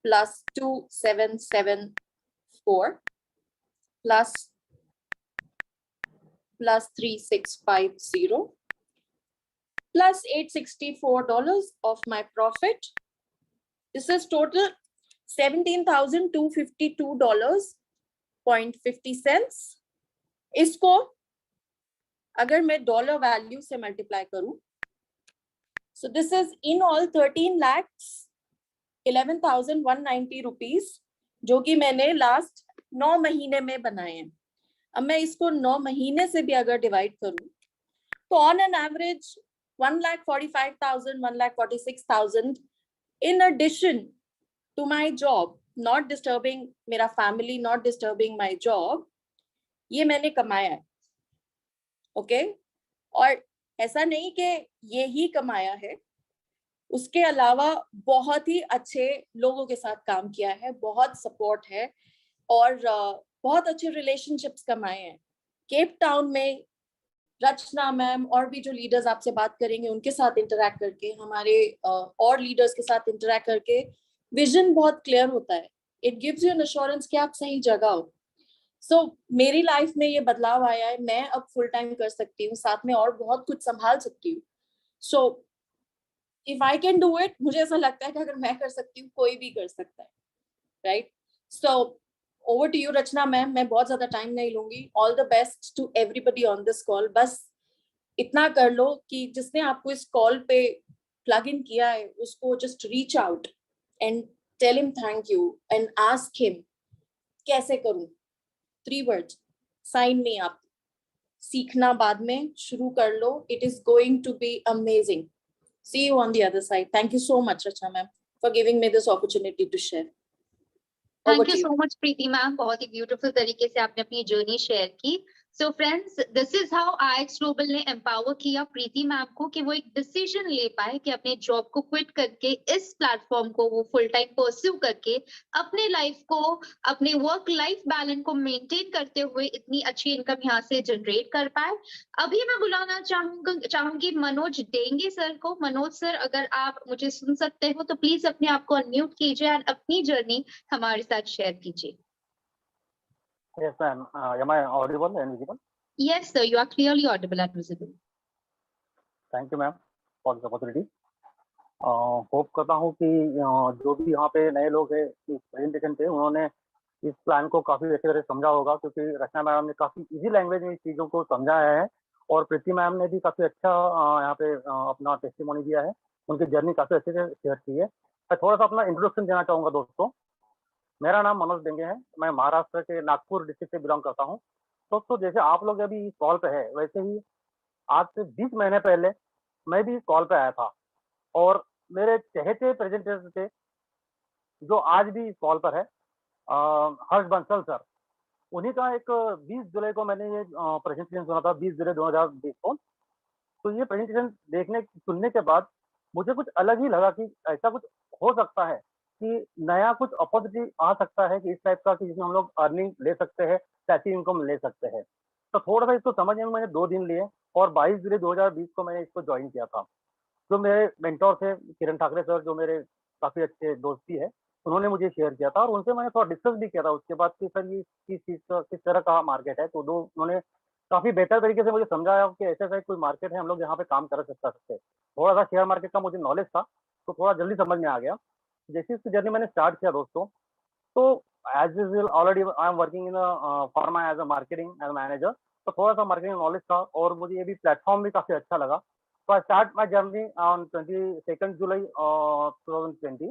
plus 2774 plus 3650 plus $864 of my profit. This is total $17,252.50. इसको अगर मैं dollar value से multiply करूं, so this is in all 13,11,190 rupees, जो कि मैंने last 9 महीने में बनाए हैं. अब मैं इसको 9 महीने से भी अगर डिवाइड करूं तो on an average 1,45,000, 1,46,000 in addition to my job, not disturbing मेरा family, not disturbing my job, ये मैंने कमाया है. ओके, और ऐसा नहीं कि ये ही कमाया है. उसके अलावा बहुत ही अच्छे लोगों के साथ काम किया है, बहुत सपोर्ट है और बहुत अच्छे रिलेशनशिप्स कमाए हैं। केप टाउन में रचना मैम और भी जो लीडर्स आपसे बात करेंगे उनके साथ इंटरेक्ट करके, हमारे और लीडर्स के साथ इंटरेक्ट करके विजन बहुत क्लियर होता है। It gives you an assurance कि आप सही जगह हो। मेरी लाइफ में ये बदलाव आया है, मैं अब फुल टाइम कर सकती हूँ, साथ में और बहुत कुछ संभाल सकती हूँ। If I can do it, मुझे ऐसा लगता है कि अगर मैं कर सकती हूँ कोई भी कर सकता है, right? So over to you Rachna ma'am, मैं बहुत ज्यादा टाइम नहीं लूंगी। All the best to everybody on this call. बस इतना कर लो कि जिसने आपको इस कॉल पे प्लग इन किया है उसको just reach out and tell him thank you and ask him कैसे करूं। 3 words, साइन मी अप। सीखना बाद में, शुरू कर लो। It is going to be amazing. See you on the other side. Thank you so much, Rachna ma'am, for giving me this opportunity to share. Over thank you to you. So much Preeti ma'am, बहुत ही beautiful तरीके से आपने अपनी journey share की। So friends, this is how IX global ने empower किया प्रीति ma'am को कि वो एक डिसीजन ले पाए कि अपने जॉब को क्विट करके इस प्लेटफॉर्म को वो फुल टाइम परस्यू करके अपने लाइफ को, अपने वर्क लाइफ बैलेंस को मेंटेन करते हुए इतनी अच्छी इनकम यहाँ से जनरेट कर पाए। अभी मैं बुलाना चाहूंगी मनोज डेंगे सर को। मनोज सर, अगर आप मुझे सुन सकते हो तो प्लीज अपने आप को अनम्यूट कीजिए और अपनी जर्नी हमारे साथ शेयर कीजिए। Yes, ma'am. Am I audible and visible? Yes, sir, you are clearly audible and visible. Thank you, ma'am, for this opportunity. Hope करता हूँ कि जो भी यहाँ पे नए लोग हैं इस प्रेजेंटेशन पे, उन्होंने इस प्लान को काफ़ी अच्छी तरह समझा होगा, क्योंकि रचना मैम ने काफ़ी इजी लैंग्वेज में इस चीज़ों को समझाया है और प्रीति मैम ने भी काफ़ी अच्छा यहाँ पे अपना टेस्टिमोनी दिया है। उनकी जर्नी काफ़ी अच्छे से शेयर की है। मैं थोड़ा सा अपना इंट्रोडक्शन देना चाहूँगा दोस्तों। मेरा नाम मनोज डेंगे है। मैं महाराष्ट्र के नागपुर डिस्ट्रिक्ट से बिलोंग करता हूँ। दोस्तों, जैसे आप लोग अभी इस कॉल पे है, वैसे ही आज से 20 महीने पहले मैं भी इस कॉल पे आया था और मेरे चहेते प्रेजेंटर थे जो आज भी इस कॉल पर है, हर्ष बंसल सर। उन्हीं का एक 20 जुलाई को मैंने ये प्रेजेंटेशन सुना था, 20 जुलाई 2020 को। तो ये प्रेजेंटेशन सुनने के बाद मुझे कुछ अलग ही लगा कि ऐसा कुछ हो सकता है कि नया कुछ अपॉर्चुनिटी आ सकता है कि इस टाइप का, कि जिसमें हम लोग अर्निंग ले सकते हैं, पैसिव इनकम ले सकते हैं। तो थोड़ा सा इसको समझने में मैंने 2 दिन लिए और 22 जुलाई 2020 को मैंने इसको ज्वाइन किया था। जो मेरे मेंटोर थे किरण ठाकरे सर, जो मेरे काफ़ी अच्छे दोस्ती है, उन्होंने मुझे शेयर किया था और उनसे मैंने थोड़ा डिस्कस भी किया था उसके बाद कि सर ये किस चीज़ का, किस तरह का मार्केट है। तो उन्होंने काफ़ी बेहतर तरीके से मुझे समझाया कि ऐसा-ऐसा कोई मार्केट है, हम लोग यहाँ पे काम कर सकते हैं। थोड़ा-सा शेयर मार्केट का मुझे नॉलेज था, तो थोड़ा जल्दी समझ में आ गया। जैसे इसकी जर्नी मैंने स्टार्ट किया दोस्तों, तो as usual already I am working in pharma as a marketing as a manager. तो थोड़ा-सा मार्केटिंग नॉलेज था और मुझे ये भी प्लेटफ़ॉर्म भी काफ़ी अच्छा लगा। So I start my journey on 22nd जुलाई 2020।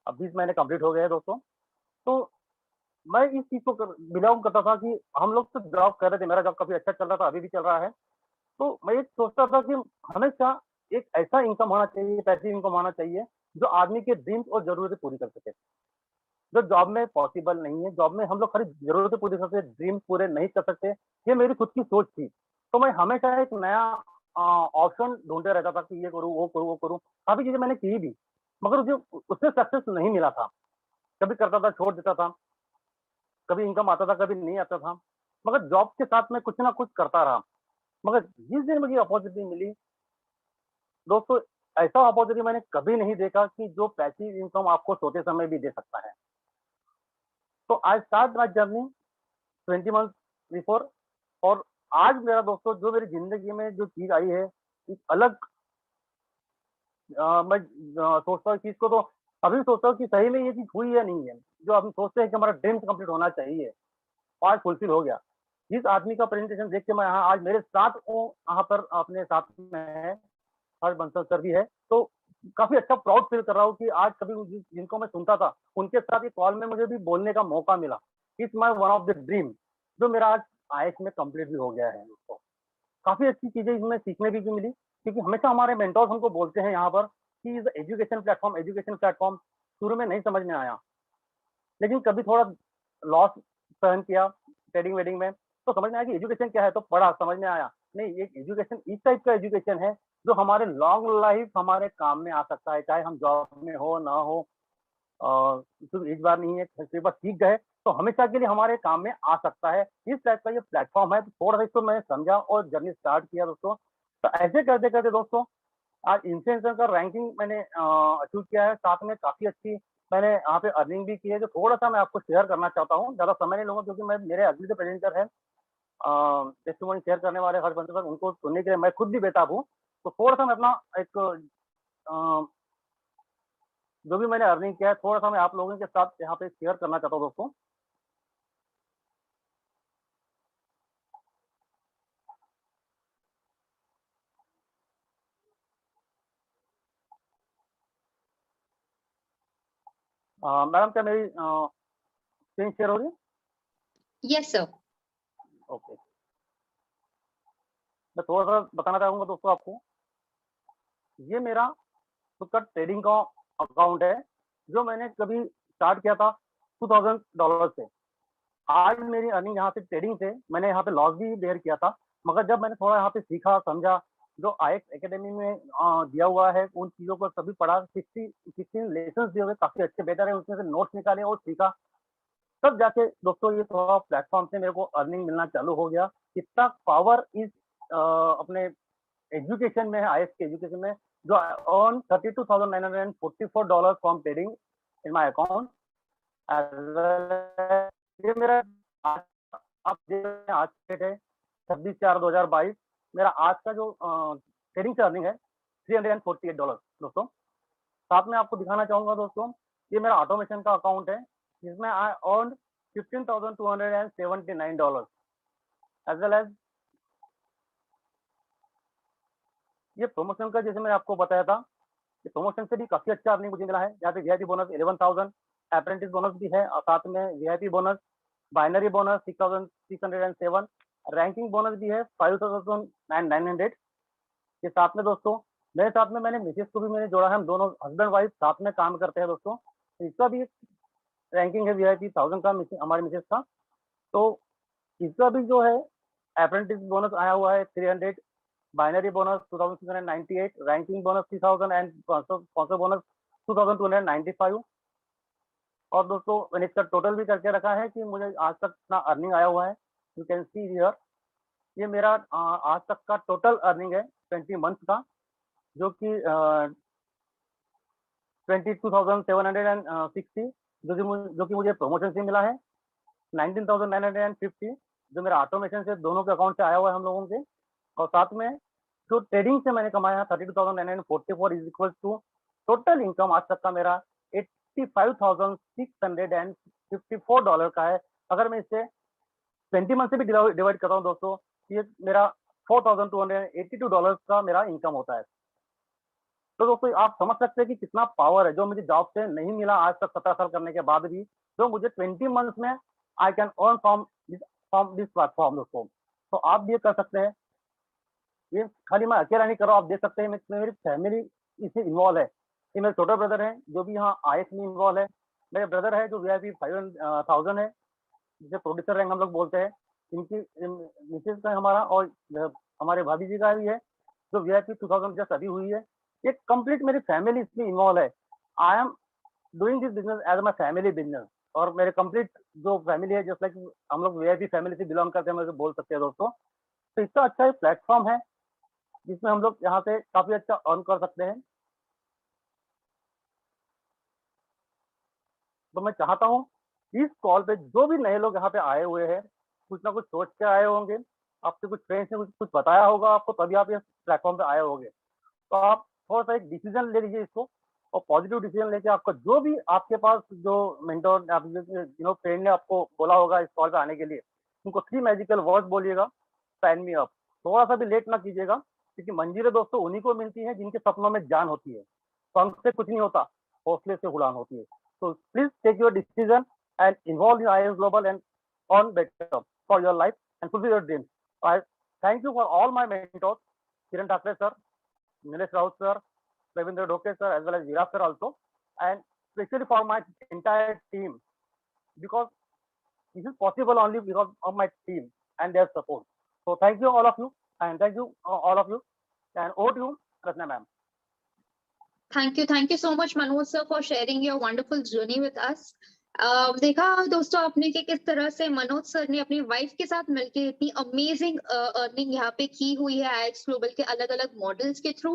अब 20 महीने कंप्लीट हो गए हैं दोस्तों। तो मैं इस चीज़ को बिलोंग करता था कि हम लोग तो जॉब कर रहे थे, मेरा जॉब काफ़ी अच्छा चल रहा था, अभी भी चल रहा है। तो मैं ये सोचता था कि हमेशा एक ऐसा इनकम होना चाहिए, पैसिव इनकम होना चाहिए, जो आदमी के ड्रीम्स और ज़रूरतें पूरी कर सके। जो जॉब में पॉसिबल नहीं है, जॉब में हम लोग खाली ज़रूरतें पूरी कर सकते, ड्रीम्स पूरे नहीं कर सकते, ये मेरी खुद की सोच थी। तो मैं हमेशा एक नया ऑप्शन ढूँढते रहता था कि ये करूँ, वो करूँ, वो करूँ। काफ़ी चीज़ें मैंने की भी, मगर मुझे उसमें सक्सेस नहीं मिला था। कभी करता था, छोड़ देता था, कभी इनकम आता था, कभी नहीं आता था। मगर जॉब के साथ मैं कुछ ना कुछ करता रहा। मगर जिस दिन मुझे अपॉर्च्युनिटी मिली, दोस्तों, ऐसा अपॉर्च्युनिटी मैंने कभी नहीं देखा कि जो पैसिव इनकम आपको सोते समय भी दे सकता है। तो I start my journey 20 months before और आज मेरा दोस्तों जो मेरी ज़िंदगी में जो चीज़ आई है, एक अलग मैं सोचता हूँ कि इसको तो अभी भी सोचता हूँ कि सही में ये चीज़ हुई या नहीं है। जो हम सोचते हैं कि हमारा ड्रीम्स कंप्लीट होना चाहिए, आज फुलफिल हो गया। जिस आदमी का प्रेजेंटेशन देख के मैं यहाँ आज मेरे साथ वो यहाँ पर अपने साथ में है, हर्ष बंसल सर भी है, तो काफ़ी अच्छा प्राउड फील कर रहा हूँ कि आज कभी जिनको मैं सुनता था, उनके साथ ये कॉल में मुझे भी बोलने का मौका मिला। It's my one of the dream, जो मेरा आज आईएएस में कंप्लीट भी हो गया है दोस्तों। काफ़ी अच्छी चीज़ें इसमें सीखने भी मिली, क्योंकि हमेशा हमारे मेंटोर्स हमको बोलते हैं यहाँ पर कि is education platform, education platform. शुरू में नहीं समझ में आया, लेकिन कभी थोड़ा लॉस सहन किया ट्रेडिंग-वेडिंग में, तो समझ में आया कि एजुकेशन क्या है, तो पढ़ा, समझ में आया। नहीं, ये एजुकेशन इस टाइप का एजुकेशन है जो हमारे लॉन्ग लाइफ हमारे काम में आ सकता है, चाहे हम जॉब में हो ना हो। सिर्फ एक बार नहीं है, एक बार सीख गए तो हमेशा के लिए हमारे काम में आ सकता है। इस टाइप का ये प्लेटफॉर्म है, तो थोड़ा सा इसको मैंने समझा और जर्नी स्टार्ट किया दोस्तों। तो ऐसे करते करते दोस्तों आज इन्फ्लुएंसर का रैंकिंग मैंने अचीव किया है, साथ में काफी अच्छी मैंने यहाँ पे अर्निंग भी की है, जो थोड़ा सा मैं आपको शेयर करना चाहता हूँ। ज्यादा समय नहीं लूंगा क्योंकि मैं मेरे अगले जो प्रेजेंटर है टेस्टिमोनी शेयर करने वाले हर बंदे पर, उनको सुनने के लिए मैं खुद भी बेताब हूँ। तो थोड़ा सा मैं अपना एक जो भी मैंने अर्निंग किया है थोड़ा सा मैं आप लोगों के साथ यहाँ पे शेयर करना चाहता हूँ दोस्तों। मैडम क्या मेरी स्क्रीन शेयर हो रही है? Yes, sir. ओके, मैं थोड़ा सा बताना चाहूंगा दोस्तों आपको। ये मेरा खुद का ट्रेडिंग का अकाउंट है, जो मैंने कभी स्टार्ट किया था $2000 से। आज मेरी अर्निंग यहाँ से ट्रेडिंग से, मैंने यहाँ पे लॉस भी बेयर किया था, मगर जब मैंने थोड़ा यहाँ पे सीखा समझा, जो IX एकेडमी में दिया हुआ है उन चीज़ों को सभी पढ़ा, 16 लेसन दिए हुए काफ़ी अच्छे बेटर है, उसमें से नोट्स निकाले और सीखा, तब जाके दोस्तों ये थोड़ा प्लेटफॉर्म से मेरे को अर्निंग मिलना चालू हो गया। इतना पावर इस अपने एजुकेशन में है, IX के एजुकेशन में, जो earn $32,944 from trading in my account. ये मेरा आज आप देख रहे हैं, आज डेट है 26/4/2022। मेरा आज का जो ट्रेडिंग से अर्निंग है $348 दोस्तों। साथ में आपको दिखाना चाहूंगा दोस्तों, ये मेरा ऑटोमेशन का अकाउंट है, जिसमें I earn $15,279 as well as ये प्रमोशन का, जैसे मैंने आपको बताया था, ये प्रमोशन से भी काफी अच्छा अर्निंग मुझे मिला है। यहाँ पे VIP बोनस 11,000, अप्रेंटिस बोनस भी है, और साथ में VIP bonus, binary bonus 6,607, ranking bonus भी है 5,900। ये साथ में दोस्तों मेरे साथ में मैंने मिसेस को भी मैंने जोड़ा है, हम दोनों हस्बैंड वाइफ साथ में काम करते हैं दोस्तों। तो इसका भी रैंकिंग है VIP 1000 का, हमारे मिसेस का। तो इसका भी जो है अप्रेंटिस बोनस आया हुआ है 300, binary bonus 2698, ranking bonus 3000 and sponsor bonus 2295। और दोस्तों मैंने इसका टोटल भी करके रखा है कि मुझे आज तक कितना अर्निंग आया हुआ है। यू कैन सी हियर, ये मेरा आज तक का टोटल अर्निंग है 20 मंथ का, जो कि 22,760, जो कि मुझे प्रमोशन से मिला है। 19,950 जो मेरा ऑटोमेशन से दोनों के अकाउंट से आया हुआ है हम लोगों के। और साथ में जो ट्रेडिंग से मैंने कमाया 32,944 is equal to total income आज तक का मेरा $85,654 का है। अगर मैं इसे 20 मंथ से भी डिवाइड करता हूँ दोस्तों, ये मेरा $4,282 का मेरा इनकम होता है। तो दोस्तों आप समझ सकते हैं कि कितना पावर है, जो मुझे जॉब से नहीं मिला आज तक 17 साल करने के बाद भी, जो मुझे 20 मंथ्स में I can earn from this platform दोस्तों। तो आप भी ये कर सकते हैं, ये खाली मैं अकेला नहीं कर रहा हूँ, आप देख सकते हैं मेरी फैमिली इसमें इन्वॉल्व है। ये मेरे छोटे ब्रदर हैं जो भी यहाँ IX में इन्वॉल्व है, मेरे ब्रदर है जो VIP 5,000 है, जिसे प्रोड्यूसर रैंक हम लोग बोलते हैं, इनकी मिसेज का हमारा, और हमारे भाभी जी का भी है जो VIP 2000 जस्ट अभी हुई है। ये कंप्लीट मेरी फैमिली इसमें इन्वॉल्व है। I am doing this business as my family business, और मेरे कंप्लीट जो फैमिली है, जस्ट लाइक हम लोग VIP फैमिली से बिलोंग करते हैं, मैं बोल सकते हैं दोस्तों। तो इसका अच्छा एक प्लेटफॉर्म है जिसमें हम लोग यहाँ से काफी अच्छा अर्न कर सकते हैं। तो मैं चाहता हूँ इस कॉल पे जो भी नए लोग यहाँ पे आए हुए हैं, कुछ ना कुछ सोच के आए होंगे, आपके कुछ फ्रेंड्स ने कुछ बताया होगा आपको, तभी आप इस प्लेटफॉर्म पे आए होंगे। तो आप थोड़ा सा एक डिसीजन ले लीजिए इसको, और पॉजिटिव डिसीजन लेके आपका जो भी आपके पास जो मेंटोर फ्रेंड ने आपको बोला होगा इस कॉल पे आने के लिए, उनको 3 मैजिकल वर्ड्स बोलिएगा, साइन मी अप। थोड़ा सा भी लेट ना कीजिएगा, क्योंकि मंजिलें दोस्तों उन्हीं को मिलती हैं जिनके सपनों में जान होती है। पंख से कुछ नहीं होता, हौसले से उड़ान होती है। So please take your decision and involve in IIS Global and earn better for your life and fulfill your dreams. I thank you for all my mentors, Kiran Thakre sir, Nilesh Raut sir, Ravindra Doke sir, as well as Viraj sir also, and especially for my entire team, because this is possible only because of my team and their support. So thank you all of you, and thank you all of you, and over to you, Rachna ma'am. Thank you so much, Manoj sir, for sharing your wonderful journey with us. देखा दोस्तों आपने कि किस तरह से Manoj sir ने अपनी wife के साथ मिलकर इतनी अमेजिंग अर्निंग यहाँ पे की हुई है आईएक्स ग्लोबल के अलग अलग मॉडल्स के थ्रू।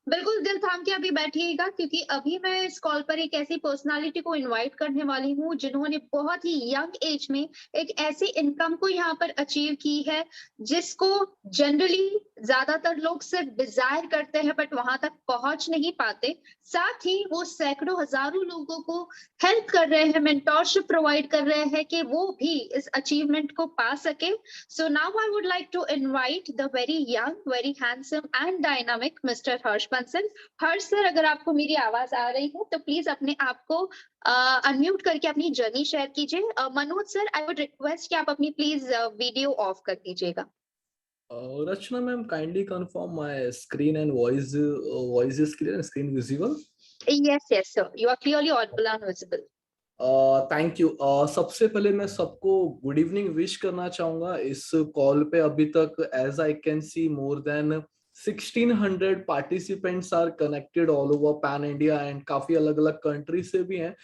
बिल्कुल दिल थाम के अभी बैठिएगा, क्योंकि अभी मैं इस कॉल पर एक ऐसी पर्सनालिटी को इनवाइट करने वाली हूँ जिन्होंने बहुत ही यंग एज में एक ऐसी इनकम को यहाँ पर अचीव की है जिसको जनरली ज्यादातर लोग सिर्फ डिजायर करते हैं बट वहां तक पहुंच नहीं पाते। साथ ही वो सैकड़ों हजारों लोगों को हेल्प कर रहे हैं, मेंटोरशिप प्रोवाइड कर रहे हैं कि वो भी इस अचीवमेंट को पा सके। So now I would like to invite the very young, very handsome and dynamic mister Harsh Bansal. Harsh sir, अगर आपको मेरी आवाज आ रही है तो प्लीज अपने आप को अनम्यूट करके अपनी जर्नी शेयर कीजिए। Manoj sir, I would request कि आप अपनी प्लीज वीडियो ऑफ कर दीजिएगा। Rachna ma'am, kindly confirm my screen and voice is clear and screen visible. Yes sir, you are clearly audible and visible. Thank you. सबसे पहले मैं सबको गुड इवनिंग विश करना चाहूंगा। इस कॉल पे अभी तक as I can see more than 1600 participants are connected all over pan India and काफी अलग अलग कंट्री से भी हैं।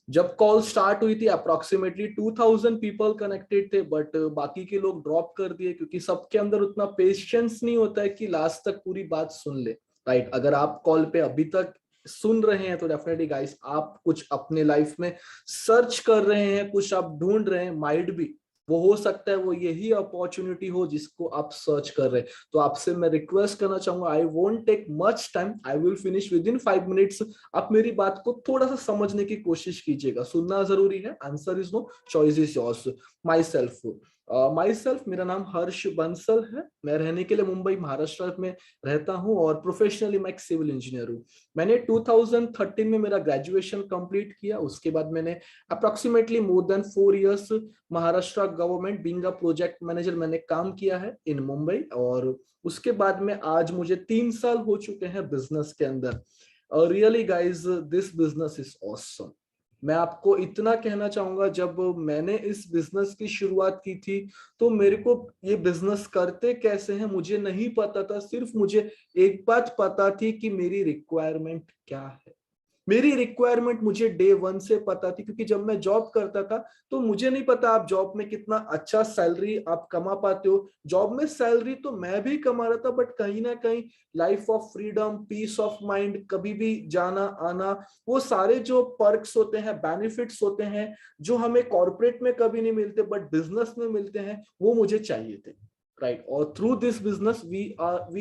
जब कॉल स्टार्ट हुई थी अप्रोक्सीमेटली 2000 पीपल कनेक्टेड थे, बट बाकी के लोग ड्रॉप कर दिए क्योंकि सबके अंदर उतना पेशेंस नहीं होता है कि लास्ट तक पूरी बात सुन ले। राइट, अगर आप कॉल पे अभी तक सुन रहे हैं तो डेफिनेटली गाइस आप कुछ अपने लाइफ में सर्च कर रहे हैं, कुछ आप ढूंढ रहे हैं। माइट भी वो हो सकता है वो यही अपॉर्चुनिटी हो जिसको आप सर्च कर रहे हैं। तो आपसे मैं रिक्वेस्ट करना चाहूंगा, I won't take much time, I will finish within 5 minutes. आप मेरी बात को थोड़ा सा समझने की कोशिश कीजिएगा, सुनना जरूरी है, answer is no, choice is yours. Myself मेरा नाम हर्ष बंसल है। मैं रहने के लिए मुंबई महाराष्ट्र में रहता हूँ और प्रोफेशनली मैं एक सिविल इंजीनियर हूँ। मैंने 2013 में मेरा ग्रेजुएशन कंप्लीट किया। उसके बाद मैंने approximately more than 4 years Maharashtra government being a project manager मैंने काम किया है इन मुंबई। और उसके बाद में आज मुझे 3 साल हो चुके हैं बिजनेस के अंदर। Really guys this business is awesome. मैं आपको इतना कहना चाहूंगा, जब मैंने इस बिजनेस की शुरुआत की थी तो मेरे को ये बिजनेस करते कैसे हैं मुझे नहीं पता था। सिर्फ मुझे एक बात पता थी कि मेरी रिक्वायरमेंट क्या है। मेरी रिक्वायरमेंट मुझे डे 1 से पता थी, क्योंकि जब मैं जॉब करता था तो मुझे नहीं पता आप जॉब में कितना अच्छा सैलरी आप कमा पाते हो। जॉब में सैलरी तो मैं भी कमा रहा था, बट कहीं ना कहीं life of freedom, peace of mind, कभी भी जाना आना, वो सारे जो पर्क्स होते हैं, बेनिफिट्स होते हैं जो हमें कॉर्पोरेट में कभी नहीं मिलते बट बिजनेस में मिलते हैं, वो मुझे चाहिए थे। Right, or through this business we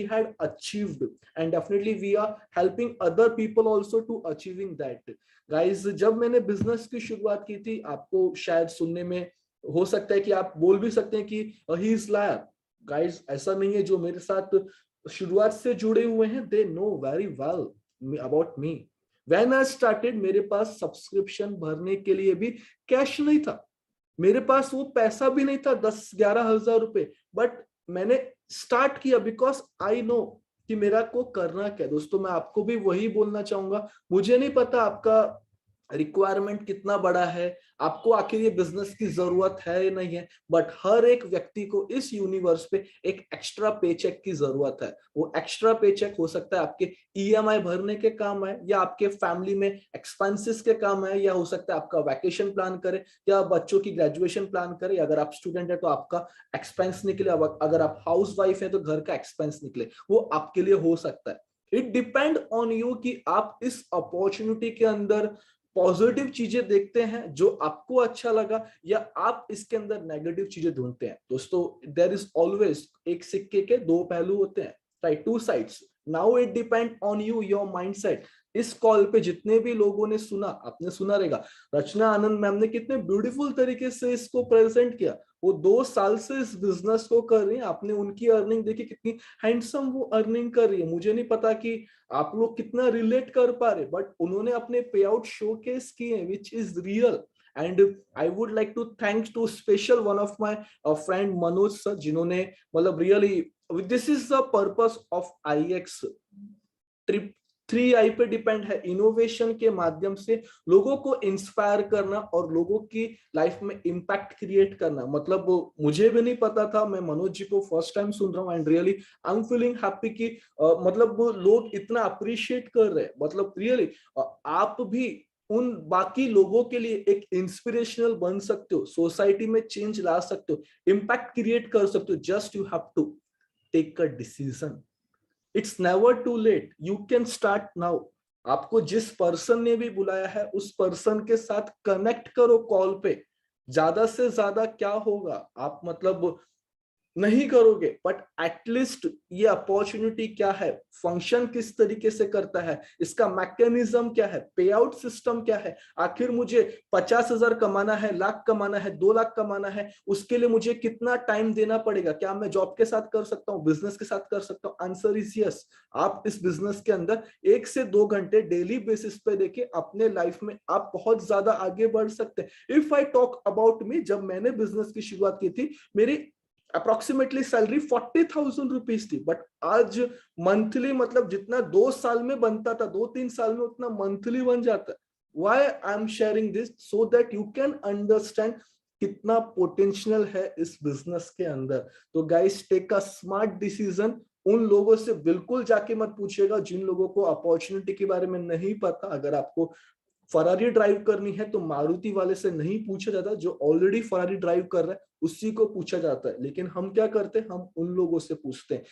had achieved, and definitely we are helping other people also to achieving that. Guys, जब मैंने बिजनेस की शुरुआत की थी, आपको शायद सुनने में हो सकता है कि आप बोल भी सकते हैं कि he is liar. Guys, ऐसा नहीं है। जो मेरे साथ शुरुआत से जुड़े हुए हैं they know very well about me. When I started, मेरे पास सब्सक्रिप्शन भरने के लिए भी कैश नहीं था, मेरे पास वो पैसा भी नहीं था 10-11 हजार रुपए, बट मैंने स्टार्ट किया बिकॉज आई नो कि मेरा को करना क्या। दोस्तों, मैं आपको भी वही बोलना चाहूंगा, मुझे नहीं पता आपका रिक्वायरमेंट कितना बड़ा है, आपको आखिर ये बिजनेस की जरूरत है या नहीं है, बट हर एक व्यक्ति को इस यूनिवर्स पे एक एक्स्ट्रा पेचेक की जरूरत है। वो एक्स्ट्रा पेचेक हो सकता है आपके ईएमआई भरने के काम है, या आपके फैमिली में एक्सपेंसेस के काम है, या हो सकता है आपका वैकेशन प्लान करे, या बच्चों की ग्रेजुएशन प्लान करे। अगर आप स्टूडेंट है तो आपका एक्सपेंस निकले, अगर आप हाउस वाइफ है तो घर का एक्सपेंस निकले, वो आपके लिए हो सकता है। इट डिपेंड ऑन यू कि आप इस अपॉर्चुनिटी के अंदर पॉजिटिव चीजें देखते हैं जो आपको अच्छा लगा, या आप इसके अंदर नेगेटिव चीजें ढूंढते हैं। दोस्तों, देयर इज ऑलवेज, एक सिक्के के 2 पहलू होते हैं, right, 2 sides. Now it depend on you, your mindset. इस कॉल पे जितने भी लोगों ने सुना, आपने सुना रहेगा, रचना आनंद मैम ने कितने ब्यूटीफुल तरीके से इसको प्रेजेंट किया। वो 2 साल से इस बिजनेस को कर रही हैं, आपने उनकी अर्निंग देखी, कितनी हैंडसम वो अर्निंग कर रही है। मुझे नहीं पता कि आप लोग कितना रिलेट कर पा रहे, बट उन्होंने अपने पे आउट शोकेस किए हैं which is real. And I would like to thanks to special one of my friend Manoj sir, जिन्होंने मतलब really, this is the purpose of IEX trip 3I पे डिपेंड है, इनोवेशन के माध्यम से लोगों को इंस्पायर करना और लोगों की लाइफ में इम्पैक्ट क्रिएट करना। मतलब मुझे भी नहीं पता था, मैं मनोज जी को फर्स्ट टाइम सुन रहा हूँ and really I am feeling happy कि मतलब लोग इतना अप्रिशिएट कर रहे हैं। मतलब रियली आप भी उन बाकी लोगों के लिए एक इंस्पिरेशनल बन सकते हो, सोसाइटी में चेंज ला सकते हो, इम्पैक्ट क्रिएट कर सकते हो। Just you have to take a decision. It's never too late, you can start now. आपको जिस पर्सन ने भी बुलाया है उस पर्सन के साथ कनेक्ट करो कॉल पे। ज्यादा से ज्यादा क्या होगा, आप मतलब नहीं करोगे, बट एटलीस्ट ये अपॉर्चुनिटी क्या है, फंक्शन किस तरीके से करता है, इसका मैकेनिज्म क्या है, पे आउट सिस्टम क्या है। आखिर मुझे 50,000 कमाना है, लाख कमाना है, 2 लाख कमाना है, उसके लिए मुझे कितना टाइम देना पड़ेगा? क्या मैं जॉब के साथ कर सकता हूँ, बिजनेस के साथ कर सकता हूँ? Answer is yes. आप इस बिजनेस के अंदर 1 से 2 घंटे डेली बेसिस पे देके अपने लाइफ में आप बहुत ज्यादा आगे बढ़ सकते हैं। If I talk about me, जब मैंने बिजनेस की शुरुआत की थी, मेरी अप्रोक्सीमेटली सैलरी 40,000 रुपीज थी, बट आज मंथली मतलब जितना 2 साल में बनता था, 2-3 साल में उतना मंथली बन जाता है। Why I am sharing this? So that you can understand कितना पोटेंशियल है इस बिजनेस के अंदर। तो guys, take a smart decision. उन लोगों से बिल्कुल जाके मत पूछिएगा जिन लोगों को अपॉर्चुनिटी के बारे में नहीं पता। अगर आपको फरारी ड्राइव करनी है तो मारुति वाले से नहीं पूछा जाता, जो ऑलरेडी फरारी ड्राइव कर रहा है उसी को पूछा जाता है। लेकिन हम क्या करते हैं, हम उन लोगों से पूछते हैं।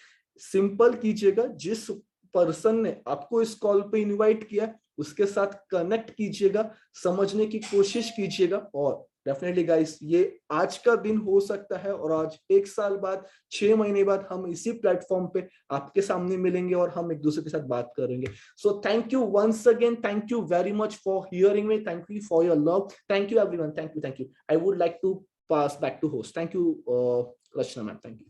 सिंपल कीजिएगा, जिस पर्सन ने आपको इस कॉल पे इनवाइट किया उसके साथ कनेक्ट कीजिएगा, समझने की कोशिश कीजिएगा। और डेफिनेटली गाइस, ये आज का दिन हो सकता है और आज 1 साल बाद, 6 महीने बाद हम इसी प्लेटफॉर्म पे आपके सामने मिलेंगे और हम एक दूसरे के साथ बात करेंगे। So thank you once again, thank you very much for hearing me, thank you for your love, thank you everyone, thank you. I would like to pass back to host. Thank you, Rachna ma'am. Thank you.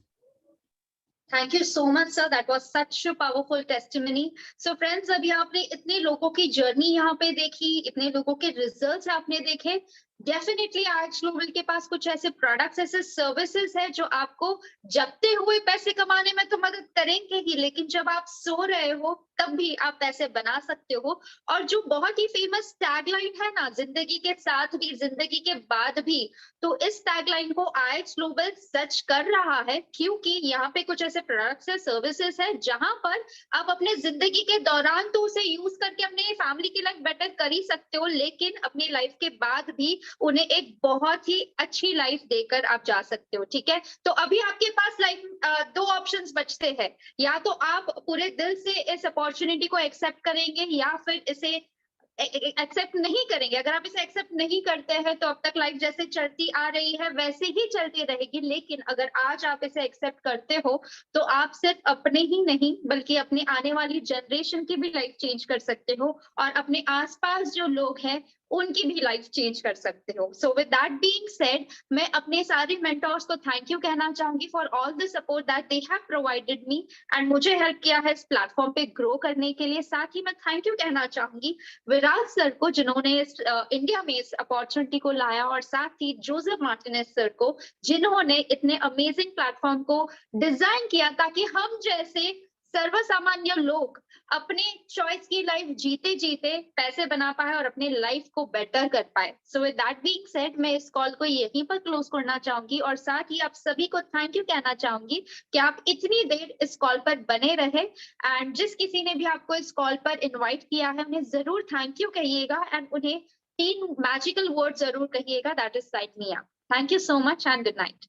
Thank you so much, sir. That was such a powerful testimony. So friends, अभी आपने इतने लोगों की journey यहाँ पे देखी, इतने लोगों के रिजल्ट्स आपने देखे। डेफिनेटली आज ग्लोबल के पास कुछ ऐसे प्रोडक्ट्स, ऐसे सर्विसेज है जो आपको जगते हुए पैसे कमाने में तो मदद करेंगे ही, लेकिन जब आप सो रहे हो तब भी आप पैसे बना सकते हो। और जो बहुत ही फेमस टैगलाइन है ना, जिंदगी के साथ भी जिंदगी के बाद भी, तो इस टैगलाइन को आईएक्स ग्लोबल सच कर रहा है, क्योंकि यहाँ पे कुछ ऐसे प्रोडक्ट्स है, सर्विसेज है जहां पर आप अपने जिंदगी के दौरान तो उसे यूज करके अपने फैमिली की लाइफ बेटर कर ही सकते हो, लेकिन अपनी लाइफ के बाद भी उन्हें एक बहुत ही अच्छी लाइफ देकर आप जा सकते हो। ठीक है, तो अभी आपके पास लाइफ 2 ऑप्शंस बचते हैं। या तो आप पूरे दिल से इस अपॉर्चुनिटी को एक्सेप्ट करेंगे या फिर इसे एक्सेप्ट नहीं करेंगे। अगर आप इसे एक्सेप्ट नहीं करते हैं तो अब तक लाइफ जैसे चलती आ रही है वैसे ही चलती रहेगी, लेकिन अगर आज आप इसे एक्सेप्ट करते हो तो आप सिर्फ अपने ही नहीं बल्कि अपनी आने वाली जनरेशन की भी लाइफ चेंज कर सकते हो और अपने आसपास जो लोग हैं उनकी भी लाइफ चेंज कर सकते हो। So with that being said, मैं अपने सारे मेंटोर्स को थैंक यू कहना चाहूंगी for all the support that they have provided me and मुझे हेल्प किया है इस प्लेटफॉर्म पे ग्रो करने के लिए। साथ ही मैं थैंक यू कहना चाहूंगी विराज सर को जिन्होंने इंडिया में इस अपॉर्चुनिटी को लाया, और साथ ही जोसेफ मार्टिनेज सर को जिन्होंने इतने अमेजिंग प्लेटफॉर्म को डिजाइन किया ताकि हम जैसे सर्वसामान्य लोग अपने चॉइस की लाइफ जीते जीते पैसे बना पाए और अपने लाइफ को बेटर कर पाए। So with that being said, मैं इस कॉल को यहीं पर क्लोज करना चाहूंगी और साथ ही आप सभी को थैंक यू कहना चाहूंगी कि आप इतनी देर इस कॉल पर बने रहे। एंड जिस किसी ने भी आपको इस कॉल पर इन्वाइट किया है उन्हें जरूर थैंक यू कहिएगा एंड उन्हें 3 मैजिकल वर्ड जरूर कहिएगा, that is site me up. Thank you so much and good night.